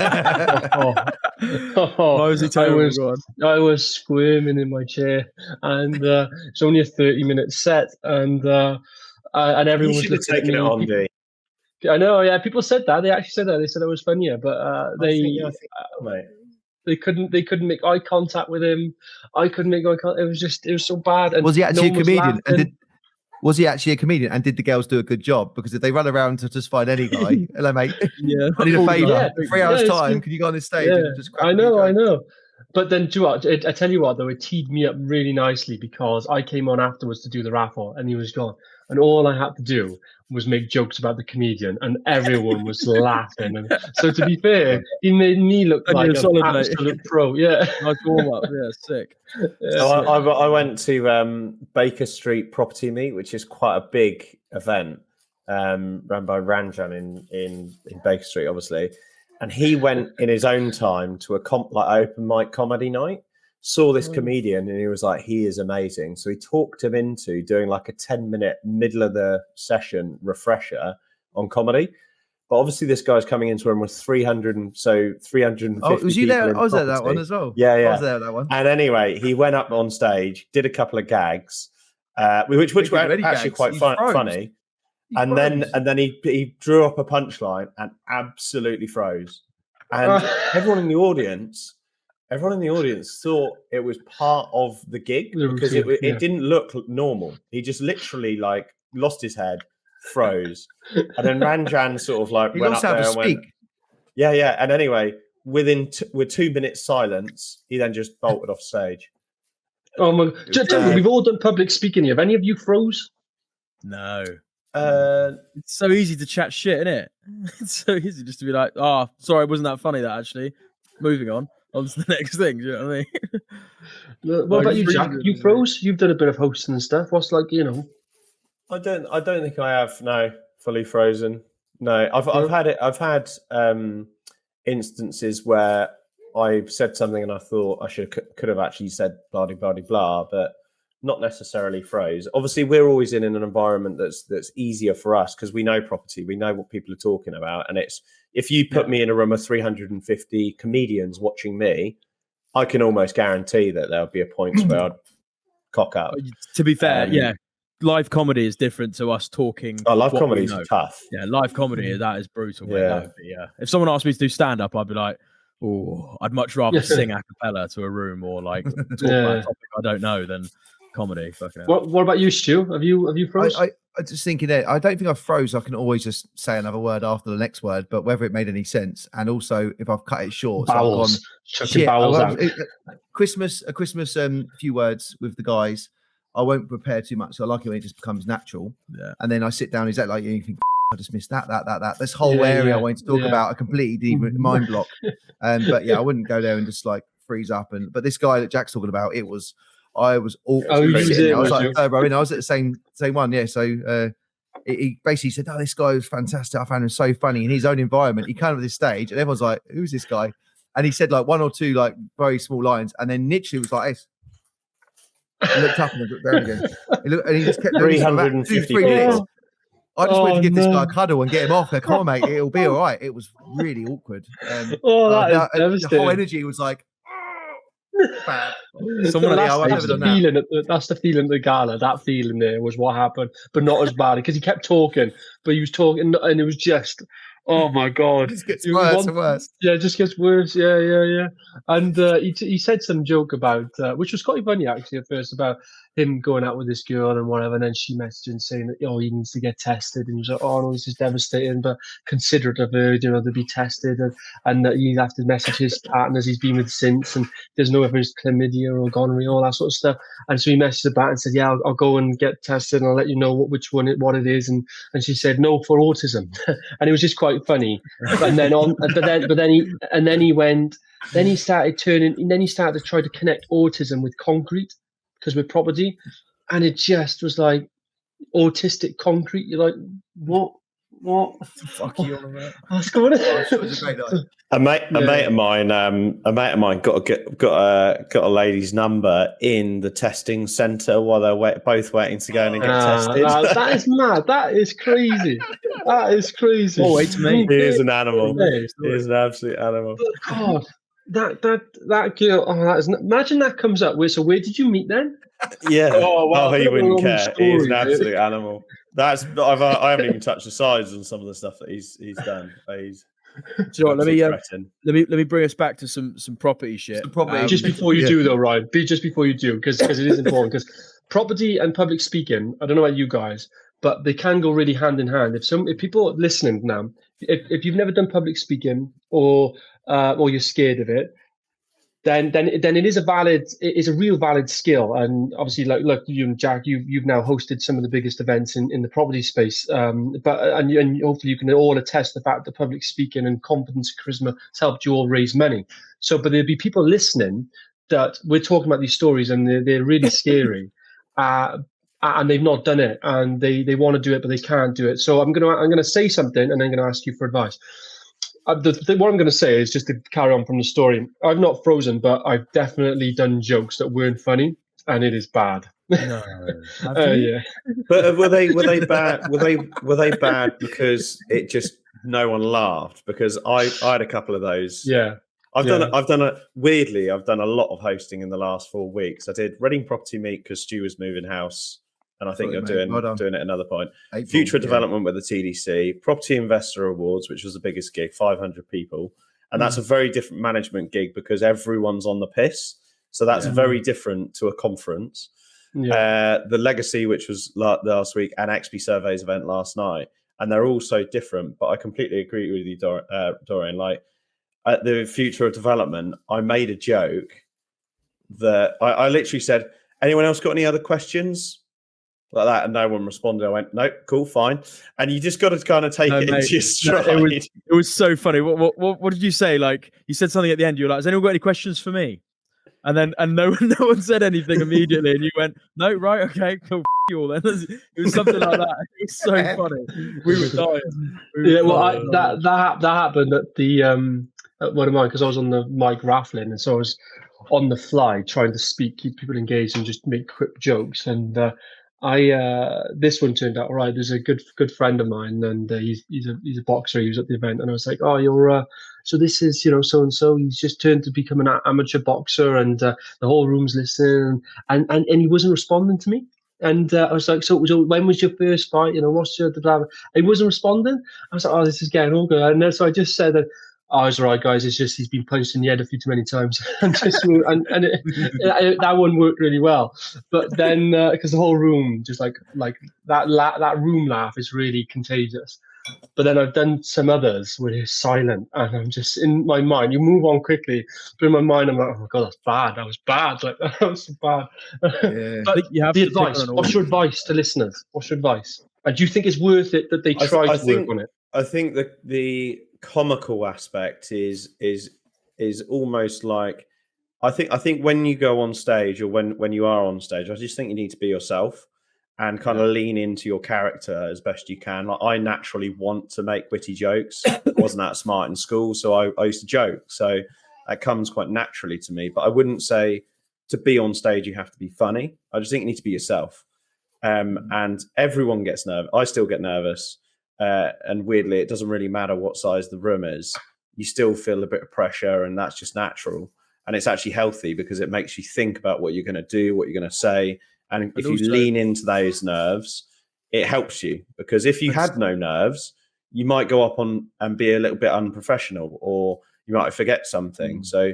was he terrible?
I was squirming in my chair, and it's only a 30-minute set, and everyone
You
was
should have taken it on, D.
I know, yeah. People said that. They actually said that. They said it was funnier, but they couldn't make eye contact with him. I couldn't make eye contact. It was so bad. And
was he actually a comedian? Was he actually a comedian? And did the girls do a good job? Because if they run around to just find any guy, hello mate,
yeah,
I need a favour.
Yeah.
3 hours time, can you go on this stage?
Yeah.
And just
I know. But then, I tell you what, though, it teed me up really nicely because I came on afterwards to do the raffle, and he was gone, and all I had to do was make jokes about the comedian, and everyone was laughing. And so, to be fair, he made me look like an absolute pro. Yeah,
nice warm up. Yeah, sick.
So I went to Baker Street Property Meet, which is quite a big event run by Ranjan in Baker Street, obviously. And he went in his own time to a open mic comedy night, saw this comedian, and he was like, he is amazing. So he talked him into doing like a 10-minute middle of the session refresher on comedy. But obviously this guy's coming into him with 350
Oh, was you there?
people
I was
in
at that
property.
one as well.
Yeah.
I was there at that one.
And anyway, he went up on stage, did a couple of gags, which were actually quite funny. And then he drew up a punchline and absolutely froze. And everyone in the audience thought it was part of the gig because it didn't look normal. He just literally like lost his head, froze, and then Ranjan sort of like went up there and went, yeah. And anyway, with 2 minutes silence, he then just bolted off stage.
Oh my! We've all done public speaking here. Have any of you froze?
No. It's so easy to chat shit, isn't it? It's so easy just to be like, oh, sorry, wasn't that funny, that actually. Moving on to the next thing. Do you know what I mean?
What about you, Jack? You froze? You've done a bit of hosting and stuff. What's like,
I don't think I have. No, fully frozen. No, I've had instances where I said something and I thought I could have actually said blah blah blah, but not necessarily froze. Obviously, we're always in an environment that's easier for us because we know property, we know what people are talking about, and it's if you put me in a room of 350 comedians watching me, I can almost guarantee that there'll be a point where I'd cock up.
To be fair, yeah, live comedy is different to us talking.
Live comedy is tough.
Yeah, live comedy that is brutal. Yeah. That would be, if someone asked me to do stand up, I'd be like, oh, I'd much rather sing a cappella to a room or like talk about a topic I don't know than comedy.
What about you, Stu? Have you froze?
I just thinking that I don't think I froze. I can always just say another word after the next word, but whether it made any sense, and also if I've cut it short,
bowels,
so I've gone, bowels out. Christmas few words with the guys. I won't prepare too much. So I like it when it just becomes natural. Yeah. And then I sit down. Is that like you think? I just missed that. This whole area I wanted to talk about, a completely mind block. But yeah, I wouldn't go there and just like freeze up. But this guy that Jack's talking about, I was awkward. I was like, bro, I was at the same one. Yeah. So he basically said, "Oh, this guy was fantastic. I found him so funny in his own environment." He came to this stage, and everyone's like, "Who's this guy?" And he said like one or two like very small lines, and then literally was like, hey. He looked up and looked down again. And he just kept
350
minutes. I just wanted to give this guy a cuddle and get him off. Come on, mate, it'll be all right. It was really awkward.
That is devastating.
The whole energy was like. Bad.
That's the feeling at the gala. That feeling there was what happened, but not as bad because he kept talking. But he was talking, and it was just, oh my god,
it just gets worse and worse.
Yeah, it just gets worse. Yeah. And he said some joke about, which was quite funny actually at first, about him going out with this girl and whatever, and then she messaged him saying that, he needs to get tested, and he was like, oh no, this is devastating, but considerate of her, to be tested, and that he'd have to message his partners he's been with since, and there's no if it's chlamydia or gonorrhea, all that sort of stuff. And so he messaged her back and said, yeah, I'll go and get tested, and I'll let you know what it is. And she said, no, for autism. And it was just quite funny. And then he went. Then he started to try to connect autism with concrete, because we're property, and it just was like autistic concrete. You're like, what the
Fuck you on about?
what's going on?
It was a great night.
A mate of mine got a lady's number in the testing centre while they're both waiting to go in and get tested.
That is mad. That is crazy. That is crazy.
Oh, wait to me.
He is an animal.
Yeah.
He is an absolute animal.
God, that girl. Imagine that comes up. So where did you meet then?
Yeah.
Oh, wow.
He wouldn't care.
Story,
He is an
really.
absolute animal. I haven't even touched the sides on some of the stuff that he's done. He's
Do you know what, let
absolute
me bring us back to some property shit.
Some property.
Just before you do, though, Ryan. Just before you do, because it is important. Because property and public speaking, I don't know about you guys, but they can go really hand in hand. If people are listening now, if you've never done public speaking or you're scared of it, then it is a real valid skill. And obviously, like you and Jack, you've now hosted some of the biggest events in the property space. And hopefully you can all attest the fact that public speaking and confidence and charisma has helped you all raise money. So, but there'll be people listening that we're talking about these stories and they're really scary. And they've not done it, and they want to do it, but they can't do it. So I'm gonna say something, and I'm gonna ask you for advice. What I'm going to say is just to carry on from the story. I've not frozen, but I've definitely done jokes that weren't funny, and it is bad.
No.
Yeah.
But were they bad? Were they bad because it just no one laughed? Because I had a couple of those.
Yeah.
I've done a lot of hosting in the last 4 weeks. I did Reading Property Meet because Stu was moving house, and I think you're doing it at another point.
April,
Future development with the TDC, Property Investor Awards, which was the biggest gig, 500 people, and that's a very different management gig because everyone's on the piss. So that's very different to a conference.
Yeah.
The Legacy, which was last week, and XP Surveys event last night, and they're all so different. But I completely agree with you, Dorian. Like at the Future of Development, I made a joke that I literally said, "Anyone else got any other questions?" Like that, and no one responded. I went, "Nope, cool, fine." And you just got to kind of take it into your stride.
It was so funny. What did you say? Like you said something at the end. You were like, "Has anyone got any questions for me?" And no one said anything immediately. And you went, "No, right, okay, cool. F you all then." It was something like that. It was so funny. We were dying.
That happened at the at one of mine because I was on the mic raffling, and so I was on the fly trying to speak, keep people engaged, and just make quick jokes. And this one turned out all right. There's a good friend of mine, and he's a boxer. He was at the event, and I was like, "Oh, you're so this is so and so. He's just turned to become an amateur boxer, and the whole room's listening, and he wasn't responding to me." And I was like, so when was your first fight? What's your blah, blah. He wasn't responding. I was like, oh, this is getting all good. And then, so I just said that, oh, it's all right, guys. It's just he's been punched in the head a few too many times, and that one worked really well. But then, because the whole room just like that room laugh is really contagious. But then I've done some others where it's silent, and I'm just in my mind. You move on quickly, but in my mind, I'm like, oh my god, that's bad. That was bad. Like that was so bad.
Yeah.
But
You have
the
to
advice. What's your advice to listeners? What's your advice? And do you think it's worth it that they try to work on it?
I think that the comical aspect is almost like I think when you go on stage or when you are on stage, I just think you need to be yourself and kind of lean into your character as best you can. Like I naturally want to make witty jokes. I wasn't that smart in school, so I used to joke. So that comes quite naturally to me. But I wouldn't say to be on stage you have to be funny. I just think you need to be yourself. And everyone gets nervous. I still get nervous. And weirdly, it doesn't really matter what size the room is. You still feel a bit of pressure, and that's just natural. And it's actually healthy because it makes you think about what you're going to do, what you're going to say. And if you lean into those nerves, it helps you. Because if you had no nerves, you might go up on and be a little bit unprofessional, or you might forget something. So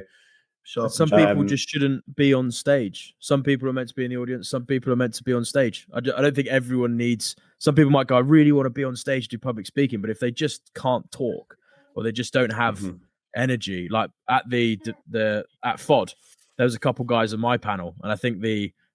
Sharp.
Some people just shouldn't be on stage. Some people are meant to be in the audience. Some people are meant to be on stage. I don't think everyone needs. Some people might go, I really want to be on stage, do public speaking, but if they just can't talk or they just don't have energy, like at the at FOD, there was a couple guys on my panel, and I think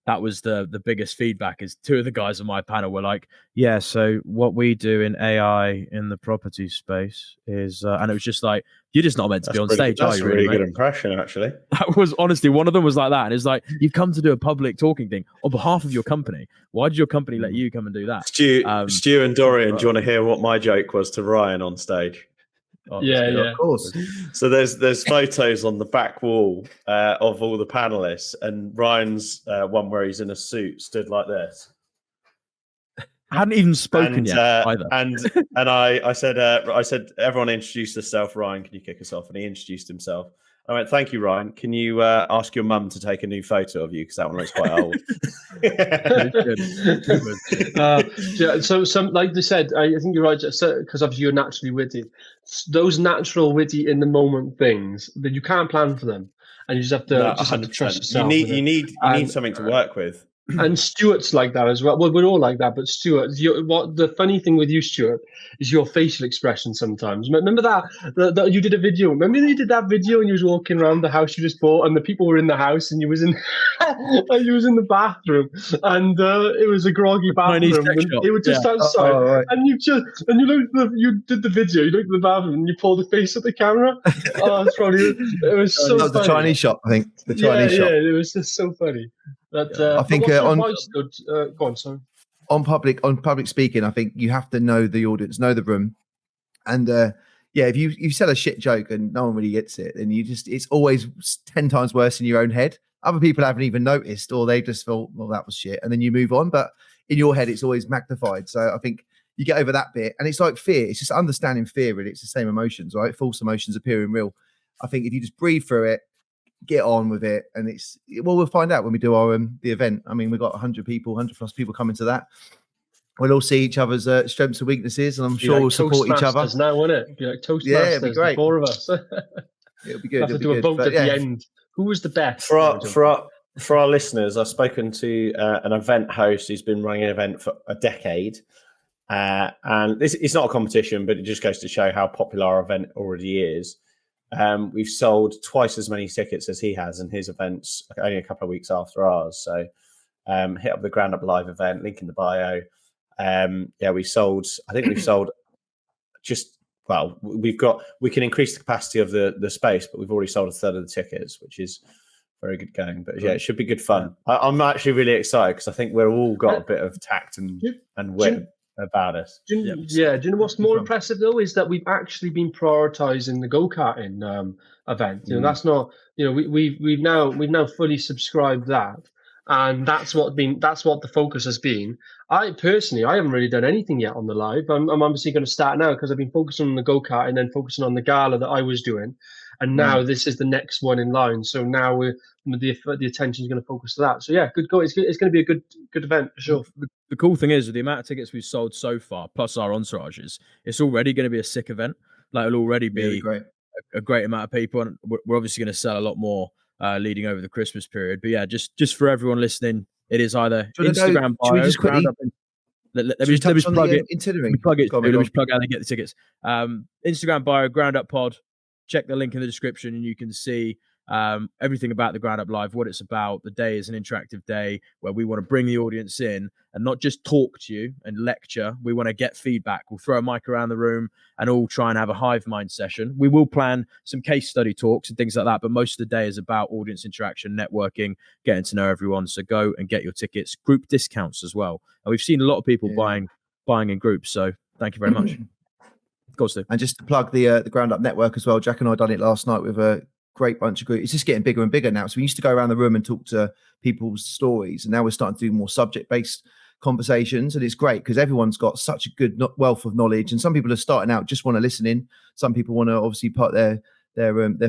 that was the biggest feedback is two of the guys on my panel were like, yeah, so what we do in AI in the property space is, and it was just like, you're just not meant to be on stage, are you?
That's a really good impression, actually.
That was honestly, one of them was like that. And it's like, you've come to do a public talking thing on behalf of your company. Why did your company let you come and do that?
Stu and Dorian, do you want to hear what my joke was to Ryan on stage?
Oh,
Yeah,
Of course.
So there's photos on the back wall of all the panelists, and Ryan's one where he's in a suit stood like this.
I hadn't even spoken yet either.
And I said everyone introduce yourself. Ryan, can you kick us off? And he introduced himself. I went, thank you, Ryan. Can you ask your mum to take a new photo of you because that one looks quite old.
So some, like they said, I think you're right, because obviously you're naturally witty. Those natural witty in the moment things that you can't plan for them, and you just have to trust yourself.
You need something to work with.
And Stuart's like that as well. Well, we're all like that, but Stuart, what the funny thing with you, Stuart, is your facial expression sometimes. Remember that you did a video. Remember you did that video and you was walking around the house you just bought, and the people were in the house, and you was in, and you was in the bathroom, and it was a groggy bathroom. And it was just outside, right. And you did the video. You looked at the bathroom and you pulled the face at the camera. Oh, it's probably it was so.
That was
funny.
the Chinese shop, I think. The Chinese shop.
Yeah, it was just so funny. But
I think
go on, sorry.
On public speaking, I think you have to know the audience, know the room, and if you sell a shit joke and no one really gets it, then it's always 10 times worse in your own head. Other people haven't even noticed, or they just thought, well, that was shit, and then you move on. But in your head, it's always magnified. So I think you get over that bit, and it's like fear. It's just understanding fear. Really, it's the same emotions, right? False emotions appearing real. I think if you just breathe through it, get on with it, and we'll find out when we do our the event. I mean, we've got 100 plus people coming to that. We'll all see each other's strengths and weaknesses, and I'm sure we'll support each other.
Now, won't it? Be like Toastmasters,
it'd be great.
The four of us.
It'll be good.
Have to do a vote at the end. Who was the best?
For our listeners, I've spoken to an event host who's been running an event for a decade, and it's not a competition, but it just goes to show how popular our event already is. We've sold twice as many tickets as he has, and his events only a couple of weeks after ours. So hit up the Ground Up Live event, link in the bio. We've sold we can increase the capacity of the space, but we've already sold a third of the tickets, which is very good going. But yeah, it should be good fun. I'm actually really excited because I think we've all got a bit of tact and wit about us.
Do you know what's more impressive though is that we've actually been prioritizing the go-karting event. You know, that's not, you know, we've now fully subscribed that, and that's what the focus has been. I haven't really done anything yet on the live. I'm obviously going to start now because I've been focusing on the go-kart and then focusing on the gala that I was doing, and now this is the next one in line. So now the attention is going to focus to that. So yeah, good go. It's going to be a good event for sure.
The cool thing is, with the amount of tickets we've sold so far, plus our entourages, it's already going to be a sick event. Like, it'll already be a great amount of people, and we're obviously going to sell a lot more leading over the Christmas period. But yeah, just for everyone listening, it is either Instagram bio.
Should we just quickly?
Let me just plug it.
Let
me plug how they get the tickets. Instagram bio, Ground Up Pod. Check the link in the description, and you can see everything about the Ground Up Live, what it's about. The day is an interactive day where we want to bring the audience in and not just talk to you and lecture. We want to get feedback. We'll throw a mic around the room and all try and have a hive mind session. We will plan some case study talks and things like that, but most of the day is about audience interaction, networking, getting to know everyone. So go and get your tickets. Group discounts as well. And we've seen a lot of people buying in groups. So thank you very much.
And just to plug the Ground Up Network as well, Jack and I done it last night with a great bunch of groups. It's just getting bigger and bigger now. So we used to go around the room and talk to people's stories, and now we're starting to do more subject-based conversations, and it's great because everyone's got such a good wealth of knowledge, and some people are starting out just want to listen in. Some people want to obviously put their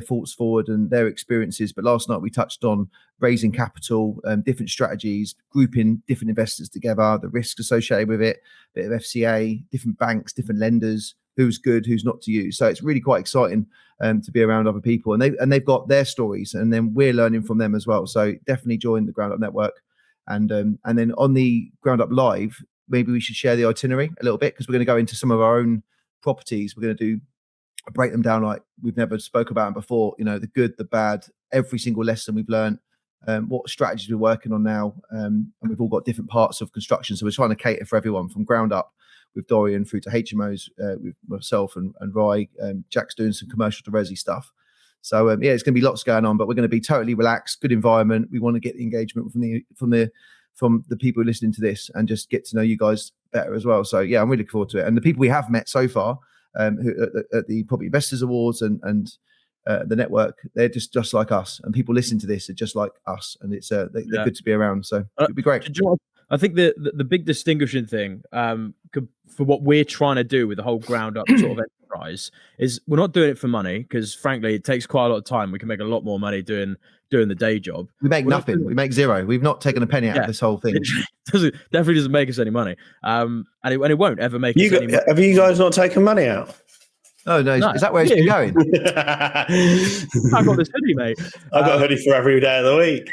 thoughts forward and their experiences. But last night we touched on raising capital, different strategies, grouping different investors together, the risks associated with it, a bit of FCA, different banks, different lenders, who's good, who's not to use. So it's really quite exciting to be around other people, and they've got their stories, and then we're learning from them as well. So definitely join the Ground Up Network, and then on the Ground Up Live, maybe we should share the itinerary a little bit, because we're going to go into some of our own properties. We're going to break them down like we've never spoke about them before. You know, the good, the bad, every single lesson we've learned, what strategies we're working on now, and we've all got different parts of construction. So we're trying to cater for everyone from ground up with Dorian through to HMOs, with myself and Rye. Jack's doing some commercial to resi stuff. So yeah, it's going to be lots going on, but we're going to be totally relaxed, good environment. We want to get the engagement from the people listening to this, and just get to know you guys better as well. So yeah, I'm really looking forward to it. And the people we have met so far, who at the Property Investors Awards and the network, they're just like us, and people listening to this are just like us, and it's they're good to be around. So it'd be great.
I think the big distinguishing thing for what we're trying to do with the whole ground up sort of enterprise is we're not doing it for money, because frankly it takes quite a lot of time. We can make a lot more money doing the day job.
We make nothing. We make zero. We've not taken a penny out of this whole thing.
It definitely doesn't make us any money, and it won't ever make us any money.
Have you guys not taken money out?
Oh no! Is that where it's been going?
I got this hoodie, mate.
I've got a hoodie for every day of the week.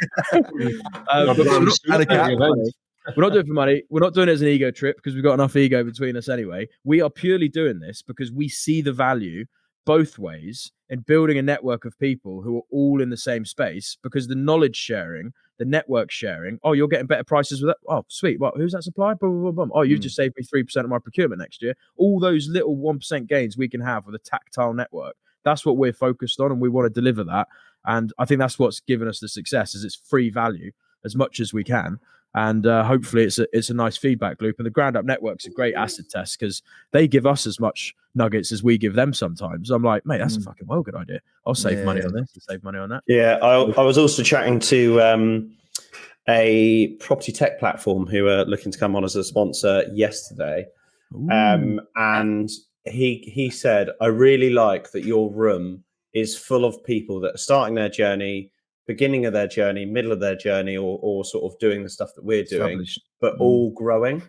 We're not doing it for money. We're not doing it as an ego trip, because we've got enough ego between us anyway. We are purely doing this because we see the value both ways in building a network of people who are all in the same space, because the knowledge sharing, the network sharing, oh, you're getting better prices with that. Oh, sweet. Well, who's that supplier? Boom, boom, boom. Oh, you've just saved me 3% of my procurement next year. All those little 1% gains we can have with a tactile network. That's what we're focused on, and we want to deliver that. And I think that's what's given us the success, is it's free value as much as we can. And hopefully it's a nice feedback loop. And the Ground Up Network's a great acid test, because they give us as much nuggets as we give them sometimes. I'm like, mate, that's a fucking well good idea. I'll save money on this and save money on that.
Yeah, I was also chatting to a property tech platform who are looking to come on as a sponsor yesterday. And he said, I really like that your room is full of people that are starting their journey, beginning of their journey, middle of their journey, or sort of doing the stuff that we're doing, but all growing.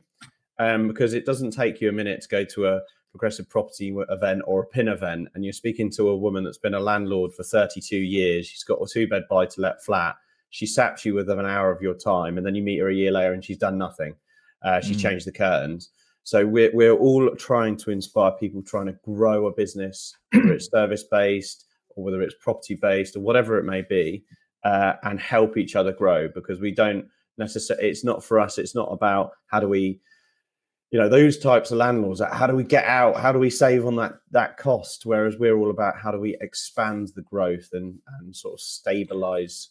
Because it doesn't take you a minute to go to a progressive property event or a PIN event, and you're speaking to a woman that's been a landlord for 32 years. She's got a 2-bed buy-to-let flat. She saps you with an hour of your time, and then you meet her a year later and she's done nothing. She's changed the curtains. So we're all trying to inspire people trying to grow a business, whether it's service-based or whether it's property-based or whatever it may be. And help each other grow, because we don't necessarily, it's not for us, it's not about how do we, those types of landlords, how do we get out, how do we save on that cost, whereas we're all about how do we expand the growth and sort of stabilize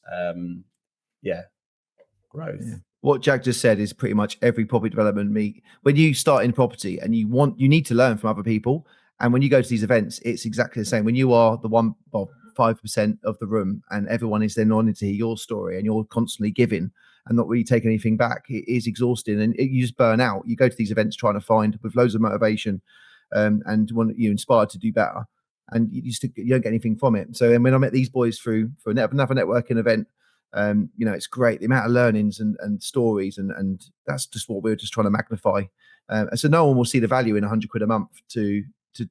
growth.
What Jack just said is pretty much every property development meet. When you start in property and you need to learn from other people, and when you go to these events, it's exactly the same. When you are the 5% of the room, and everyone is then wanting to hear your story, and you're constantly giving and not really taking anything back, it is exhausting, and you just burn out. You go to these events trying to find with loads of motivation, and want you inspired to do better, and you don't get anything from it. So when I met these boys for another networking event, it's great, the amount of learnings and stories, and that's just what we're just trying to magnify. So no one will see the value in £100 a month to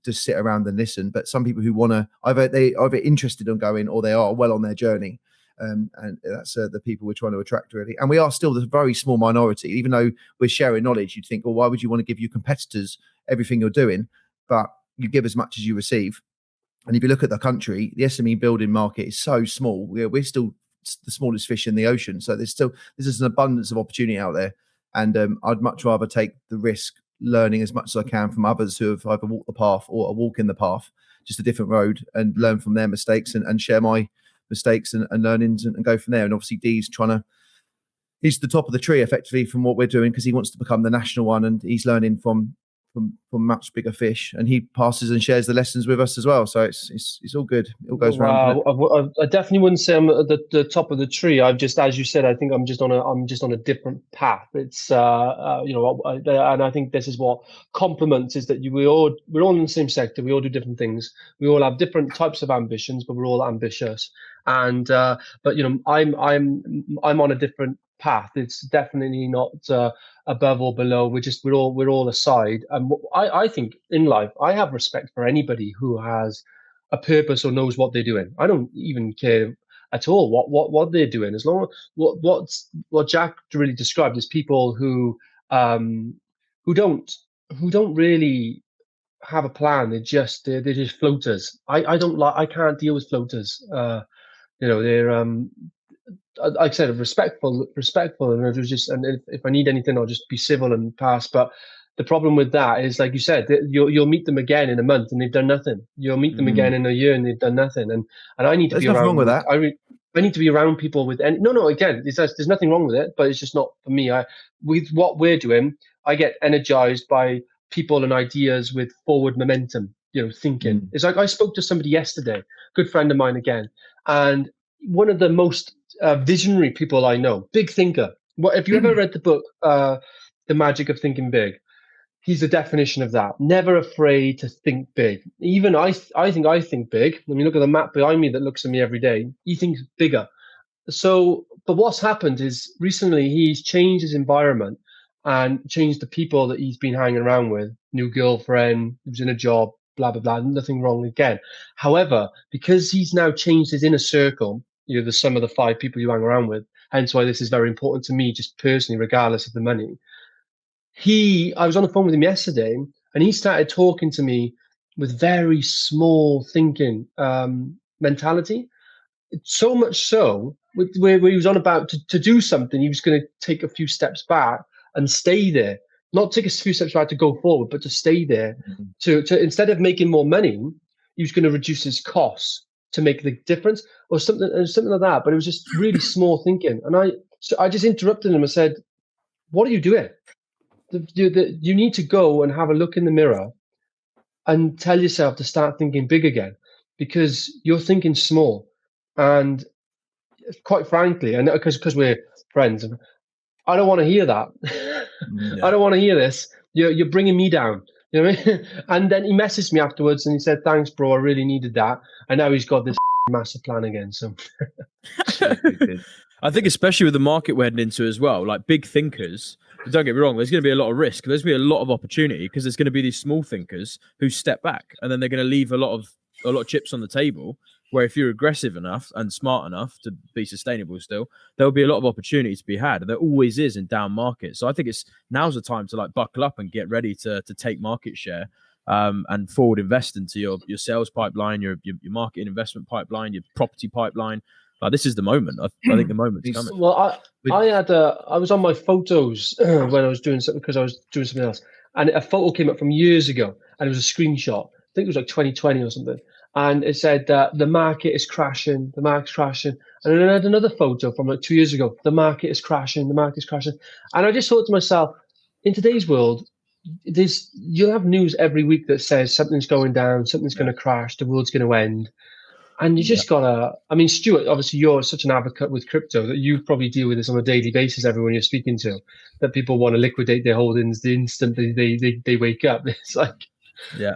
sit around and listen, but some people who want to either interested in going, or they are well on their journey, and that's the people we're trying to attract, really. And we are still the very small minority, even though we're sharing knowledge. You'd think, well, why would you want to give your competitors everything you're doing? But you give as much as you receive. And if you look at the country, the SME building market is so small. We're still the smallest fish in the ocean, so there's an abundance of opportunity out there, and I'd much rather take the risk learning as much as I can from others who have either walked the path or are walking the path, just a different road, and learn from their mistakes and share my mistakes and learnings and go from there. And obviously he's the top of the tree effectively from what we're doing, because he wants to become the national one, and he's learning from much bigger fish, and he passes and shares the lessons with us as well. So it's all good. It all goes round.
I definitely wouldn't say I'm at the top of the tree. I've just, as you said, I think I'm just on a different path. It's and I think this is what complements, is that we're all in the same sector. We all do different things. We all have different types of ambitions, but we're all ambitious. And but I'm on a different path. It's definitely not above or below. We're all aside. And I think in life, I have respect for anybody who has a purpose or knows what they're doing. I don't even care at all what they're doing. As long as what Jack really described is people who don't really have a plan. They're just floaters. I can't deal with floaters. They're like I said, respectful, and it was just, and if I need anything, I'll just be civil and pass. But the problem with that is, like you said, you'll meet them again in a month and they've done nothing. You'll meet them again in a year and they've done nothing. And I need to be
nothing
around.
Wrong with that.
I need to be around people with any. No. Again, there's nothing wrong with it, but it's just not for me. With what we're doing, I get energized by people and ideas with forward momentum. Thinking. It's like I spoke to somebody yesterday, good friend of mine again, and one of the most visionary people I know, big thinker. What have you ever read the book, The Magic of Thinking Big? He's the definition of that. Never afraid to think big. Even I think I think big. I mean, look at the map behind me that looks at me every day. He thinks bigger. So, but what's happened is recently he's changed his environment and changed the people that he's been hanging around with. New girlfriend, he was in a job, blah, blah, blah. Nothing wrong again. However, because he's now changed his inner circle, the sum of the 5 people you hang around with, hence why this is very important to me, just personally, regardless of the money. I was on the phone with him yesterday and he started talking to me with very small thinking mentality. So much so where he was on about to do something, he was going to take a few steps back and stay there, not take a few steps back to go forward, but to stay there. To instead of making more money, he was going to reduce his costs to make the difference, or something like that. But it was just really small thinking, and I just interrupted him and said, "What are you doing? You need to go and have a look in the mirror and tell yourself to start thinking big again, because you're thinking small." And quite frankly, and because we're friends, I don't want to hear that. I don't want to hear this. You're bringing me down. You know what I mean? And then he messaged me afterwards and he said, "Thanks, bro. I really needed that." And now he's got this master plan again. So
I think especially with the market we're heading into as well, like big thinkers, don't get me wrong, there's going to be a lot of risk. There's going to be a lot of opportunity because there's going to be these small thinkers who step back and then they're going to leave a lot of chips on the table. Where if you're aggressive enough and smart enough to be sustainable still, there'll be a lot of opportunity to be had. There always is in down markets. So I think now's the time to like buckle up and get ready to take market share and forward invest into your sales pipeline, your marketing investment pipeline, your property pipeline. This is the moment. I think the moment's coming.
Well, I was on my photos when I was doing something, because I was doing something else, and a photo came up from years ago, and it was a screenshot. I think it was like 2020 or something. And it said the market is crashing, the market's crashing. And then I had another photo from like 2 years ago, the market is crashing, the market's crashing. And I just thought to myself, in today's world, you'll have news every week that says something's going down, something's going to crash, the world's going to end. And you just gotta, I mean, Stuart, obviously you're such an advocate with crypto that you probably deal with this on a daily basis, everyone you're speaking to, that people want to liquidate their holdings the instant they wake up. It's like,
yeah.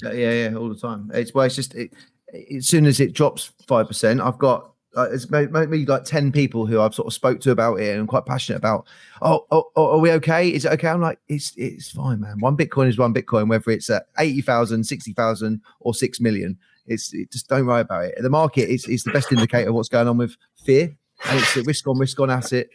Yeah, all the time. It's just as soon as it drops 5%, I've got it's maybe like 10 people who I've sort of spoke to about it and I'm quite passionate about. Oh, are we okay? Is it okay? I'm like, it's fine, man. One Bitcoin is one Bitcoin, whether it's at 80,000, 60,000, or 6 million. Just don't worry about it. The market is the best indicator of what's going on with fear, and it's a risk on asset.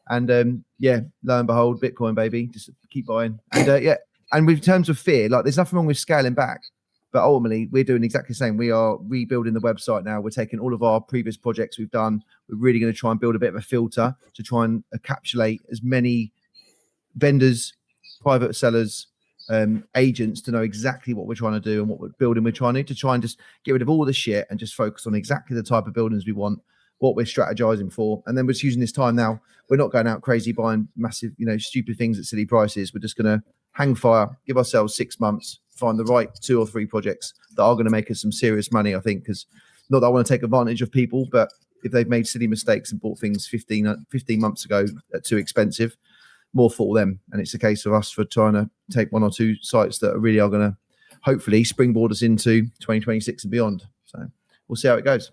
And lo and behold, Bitcoin, baby, just keep buying. And and with terms of fear, like there's nothing wrong with scaling back. But ultimately, we're doing exactly the same. We are rebuilding the website now. We're taking all of our previous projects we've done. We're really going to try and build a bit of a filter to try and encapsulate as many vendors, private sellers, agents to know exactly what we're trying to do and what building we're trying to try and just get rid of all the shit and just focus on exactly the type of buildings we want, what we're strategizing for. And then we're just using this time now. We're not going out crazy buying massive, stupid things at silly prices. We're just going to hang fire, give ourselves 6 months, find the right 2 or 3 projects that are going to make us some serious money, I think, because not that I want to take advantage of people, but if they've made silly mistakes and bought things 15 months ago at too expensive, more for them. And it's a case of us for trying to take 1 or 2 sites that really are going to hopefully springboard us into 2026 and beyond. So we'll see how it goes.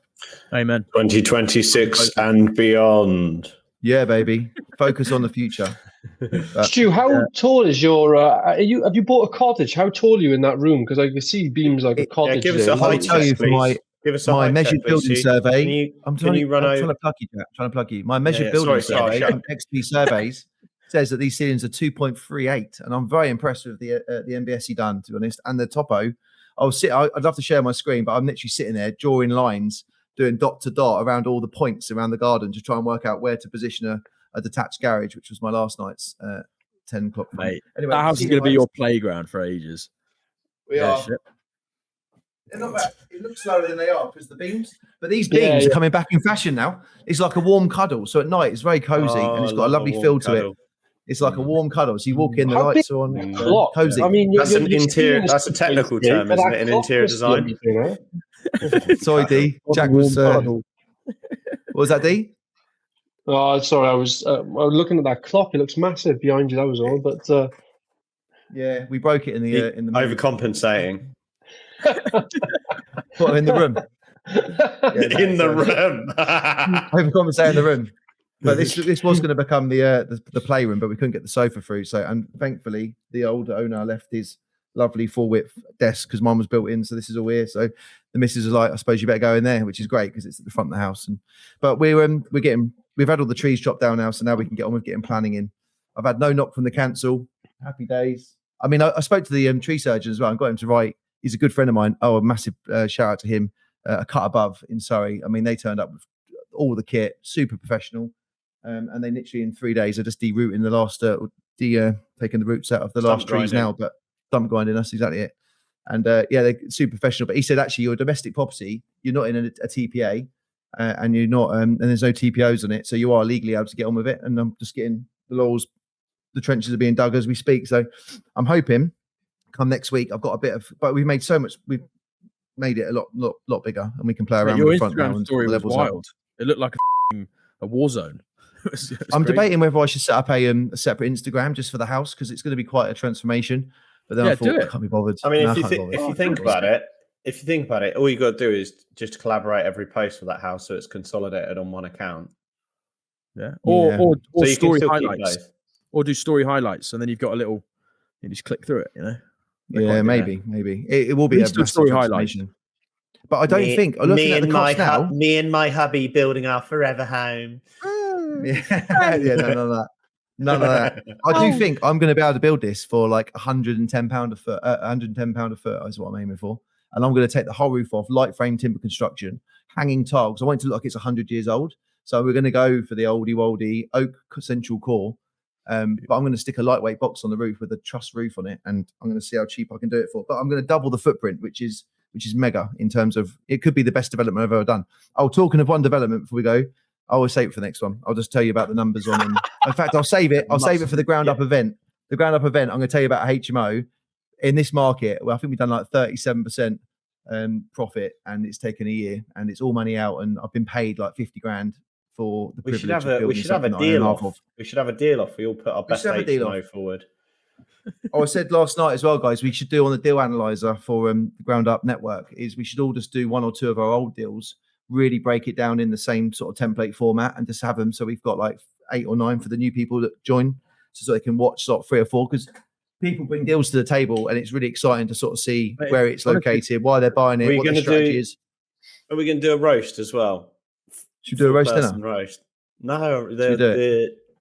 Amen.
2026 and beyond.
Yeah, baby. Focus on the future. But,
Stu, how tall is your? Have you bought a cottage? How tall are you in that room? Because I can see beams like a
Yeah,
cottage.
give us
there.
a height
tell you
check,
for
please. Give us a
my
height
measured
check, please.
building
Stu.
survey.
Can you run
I'm
over?
trying to plug you, Jack. Trying to plug you. My measured
yeah.
building
Sorry,
survey
shut.
from XP Surveys says that these ceilings are 2.38, and I'm very impressed with the MBS done, to be honest. And the topo, I'd love to share my screen, but I'm literally sitting there drawing lines, doing dot to dot around all the points around the garden to try and work out where to position a detached garage, which was my last night's 10 o'clock.
Mate,
Anyway,
that house is going to be your playground for ages.
We
Yeah,
are.
shit.
They're not bad. It looks slower than they are because the beams. But these beams are coming back in fashion now. It's like a warm cuddle. So at night it's very cozy and it's got a lovely feel to it. It's like a warm cuddle. So you walk in, the lights are on.
Clock.
Cozy.
I mean,
That's an interior. That's a technical term, isn't it? An interior design.
Sorry, D. Jack was. What was that, D?
Oh, sorry. I was looking at that clock. It looks massive behind you. That was all. But
yeah, we broke it in the
overcompensating.
What, in the room?
In the room.
Overcompensating in the room. But this was going to become the playroom, but we couldn't get the sofa through. So, and thankfully, the old owner left his lovely full width desk because mine was built in. So this is all here. So the missus was like, I suppose you better go in there, which is great because it's at the front of the house. But we've had all the trees chopped down now, so now we can get on with getting planning in. I've had no knock from the council. Happy days. I mean, I spoke to the tree surgeon as well and got him to write. He's a good friend of mine. Oh, a massive shout out to him. A Cut Above in Surrey. I mean, they turned up with all the kit, super professional. And they literally in 3 days are just derooting the last, taking the roots out of the last trees now, but stump grinding, that's exactly it. And they're super professional. But he said, actually, you're a domestic property, you're not in a TPA, and you're not, and there's no TPOs on it, so you are legally able to get on with it. And I'm just getting the laws, the trenches are being dug as we speak. So I'm hoping come next week, I've got a bit of, but we've made it a lot bigger, and we can play around with the front now.
Your Instagram story was wild. It looked like a war zone.
I'm debating whether I should set up a separate Instagram just for the house because it's going to be quite a transformation. But then I thought I can't be bothered.
I mean, if you think about it, all you got to do is just collaborate every post for that house so it's consolidated on one account.
Yeah, or
so
story highlights, or do story highlights, and then you've got a little. You just click through it, you know.
Yeah, maybe it will be a
story transformation.
But I don't think looking at the cost now.
Me and my hubby building our forever home.
None of that. I do think I'm going to be able to build this for like £110 a foot. £110 a foot is what I'm aiming for, and I'm going to take the whole roof off, light frame timber construction, hanging tiles. I want it to look like it's 100 years old, so we're going to go for the oldie woldy oak central core. But I'm going to stick a lightweight box on the roof with a truss roof on it, and I'm going to see how cheap I can do it for. But I'm going to double the footprint, which is mega in terms of it could be the best development I've ever done. Oh, talking of one development before we go. I will save it for the next one. I'll just tell you about the numbers on them. In fact, I'll save it. I'll save it for the ground up event. The ground up event, I'm going to tell you about HMO in this market. Well, I think we've done like 37% profit, and it's taken a year, and it's all money out, and I've been paid like 50 grand for the privilege of building. We should have a deal off.
We should have a deal off. We all put our best HMO forward.
I said last night as well, guys, we should do on the deal analyzer for the ground up network is we should all just do one or two of our old deals, really break it down in the same sort of template format and just have them. So we've got like 8 or 9 for the new people that join so they can watch sort of 3 or 4 because people bring deals to the table and it's really exciting to sort of see where it's located, why they're buying it, what their strategy is.
Are we going to do a roast as well?
Should we do a roast dinner?
Roast. No,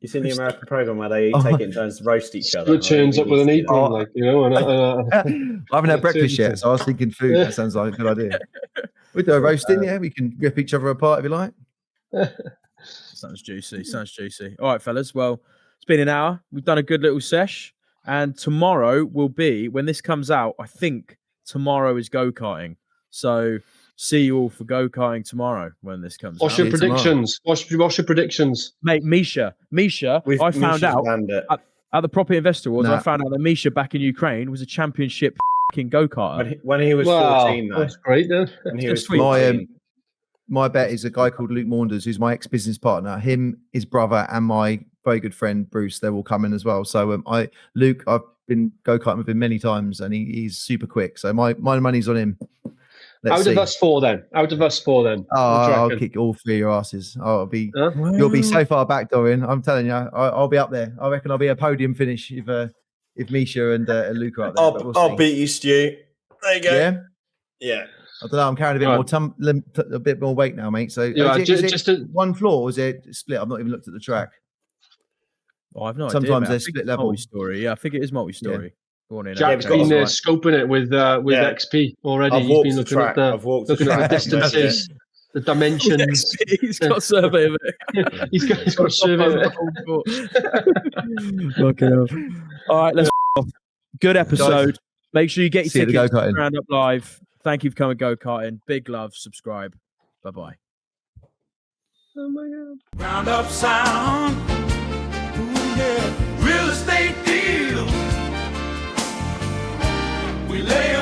you seen the American program where they take it in turns to roast each other.
It turns up with an apron, like, you know.
I haven't had breakfast yet, so I was thinking food. That sounds like a good idea. We do a roasting, yeah. We can rip each other apart if you like.
Sounds juicy. All right, fellas. Well, it's been an hour. We've done a good little sesh, and tomorrow will be when this comes out. I think tomorrow is go-karting. So see you all for go-karting tomorrow when this comes out.
What's your predictions? What's your predictions?
Mate, Misha, I found out at the Property Investor Awards, I found out that Misha back in Ukraine was a championship go-karter.
When he was 14, though.
That's great, then.
When he was 14.
My bet is a guy called Luke Maunders, who's my ex-business partner. Him, his brother, and my very good friend Bruce, they're all coming as well. So Luke, I've been go-karting with him many times, and he's super quick. So my money's on him. Let's
Out of
see.
us four, then.
Oh,
What do you
I'll
reckon?
kick all three of your asses.
Huh?
You'll be so far back, Dorian. I'm telling you, I'll be up there. I reckon I'll be a podium finish if Misha and Luca are up there. But we'll
I'll
see.
beat you, Stu. There you go.
Yeah.
Yeah.
I don't know. I'm carrying a bit more weight now, mate. So is it one floor or is it split? I've not even looked at the track.
Oh, I've no
Sometimes
idea.
they're split level.
Multi-story. Yeah, I think it is multi-story. Go on in.
Jack's
Yeah,
been
right.
scoping it with XP already.
I've
He's
walked
been
the
looking
track.
at
I've walked the
looking at
track.
the distances, the dimensions.
He's got a survey of it.
he's got a survey of it.
Fucking hell. All right, let's off. Good episode.
Guys,
Make sure you get your
see you at the
tickets to
go-karting.
Round Up Live. Thank you for coming go-karting. Big love. Subscribe. Bye-bye.
Oh my God.
Round up sound. Ooh, yeah. Real estate deal. We lay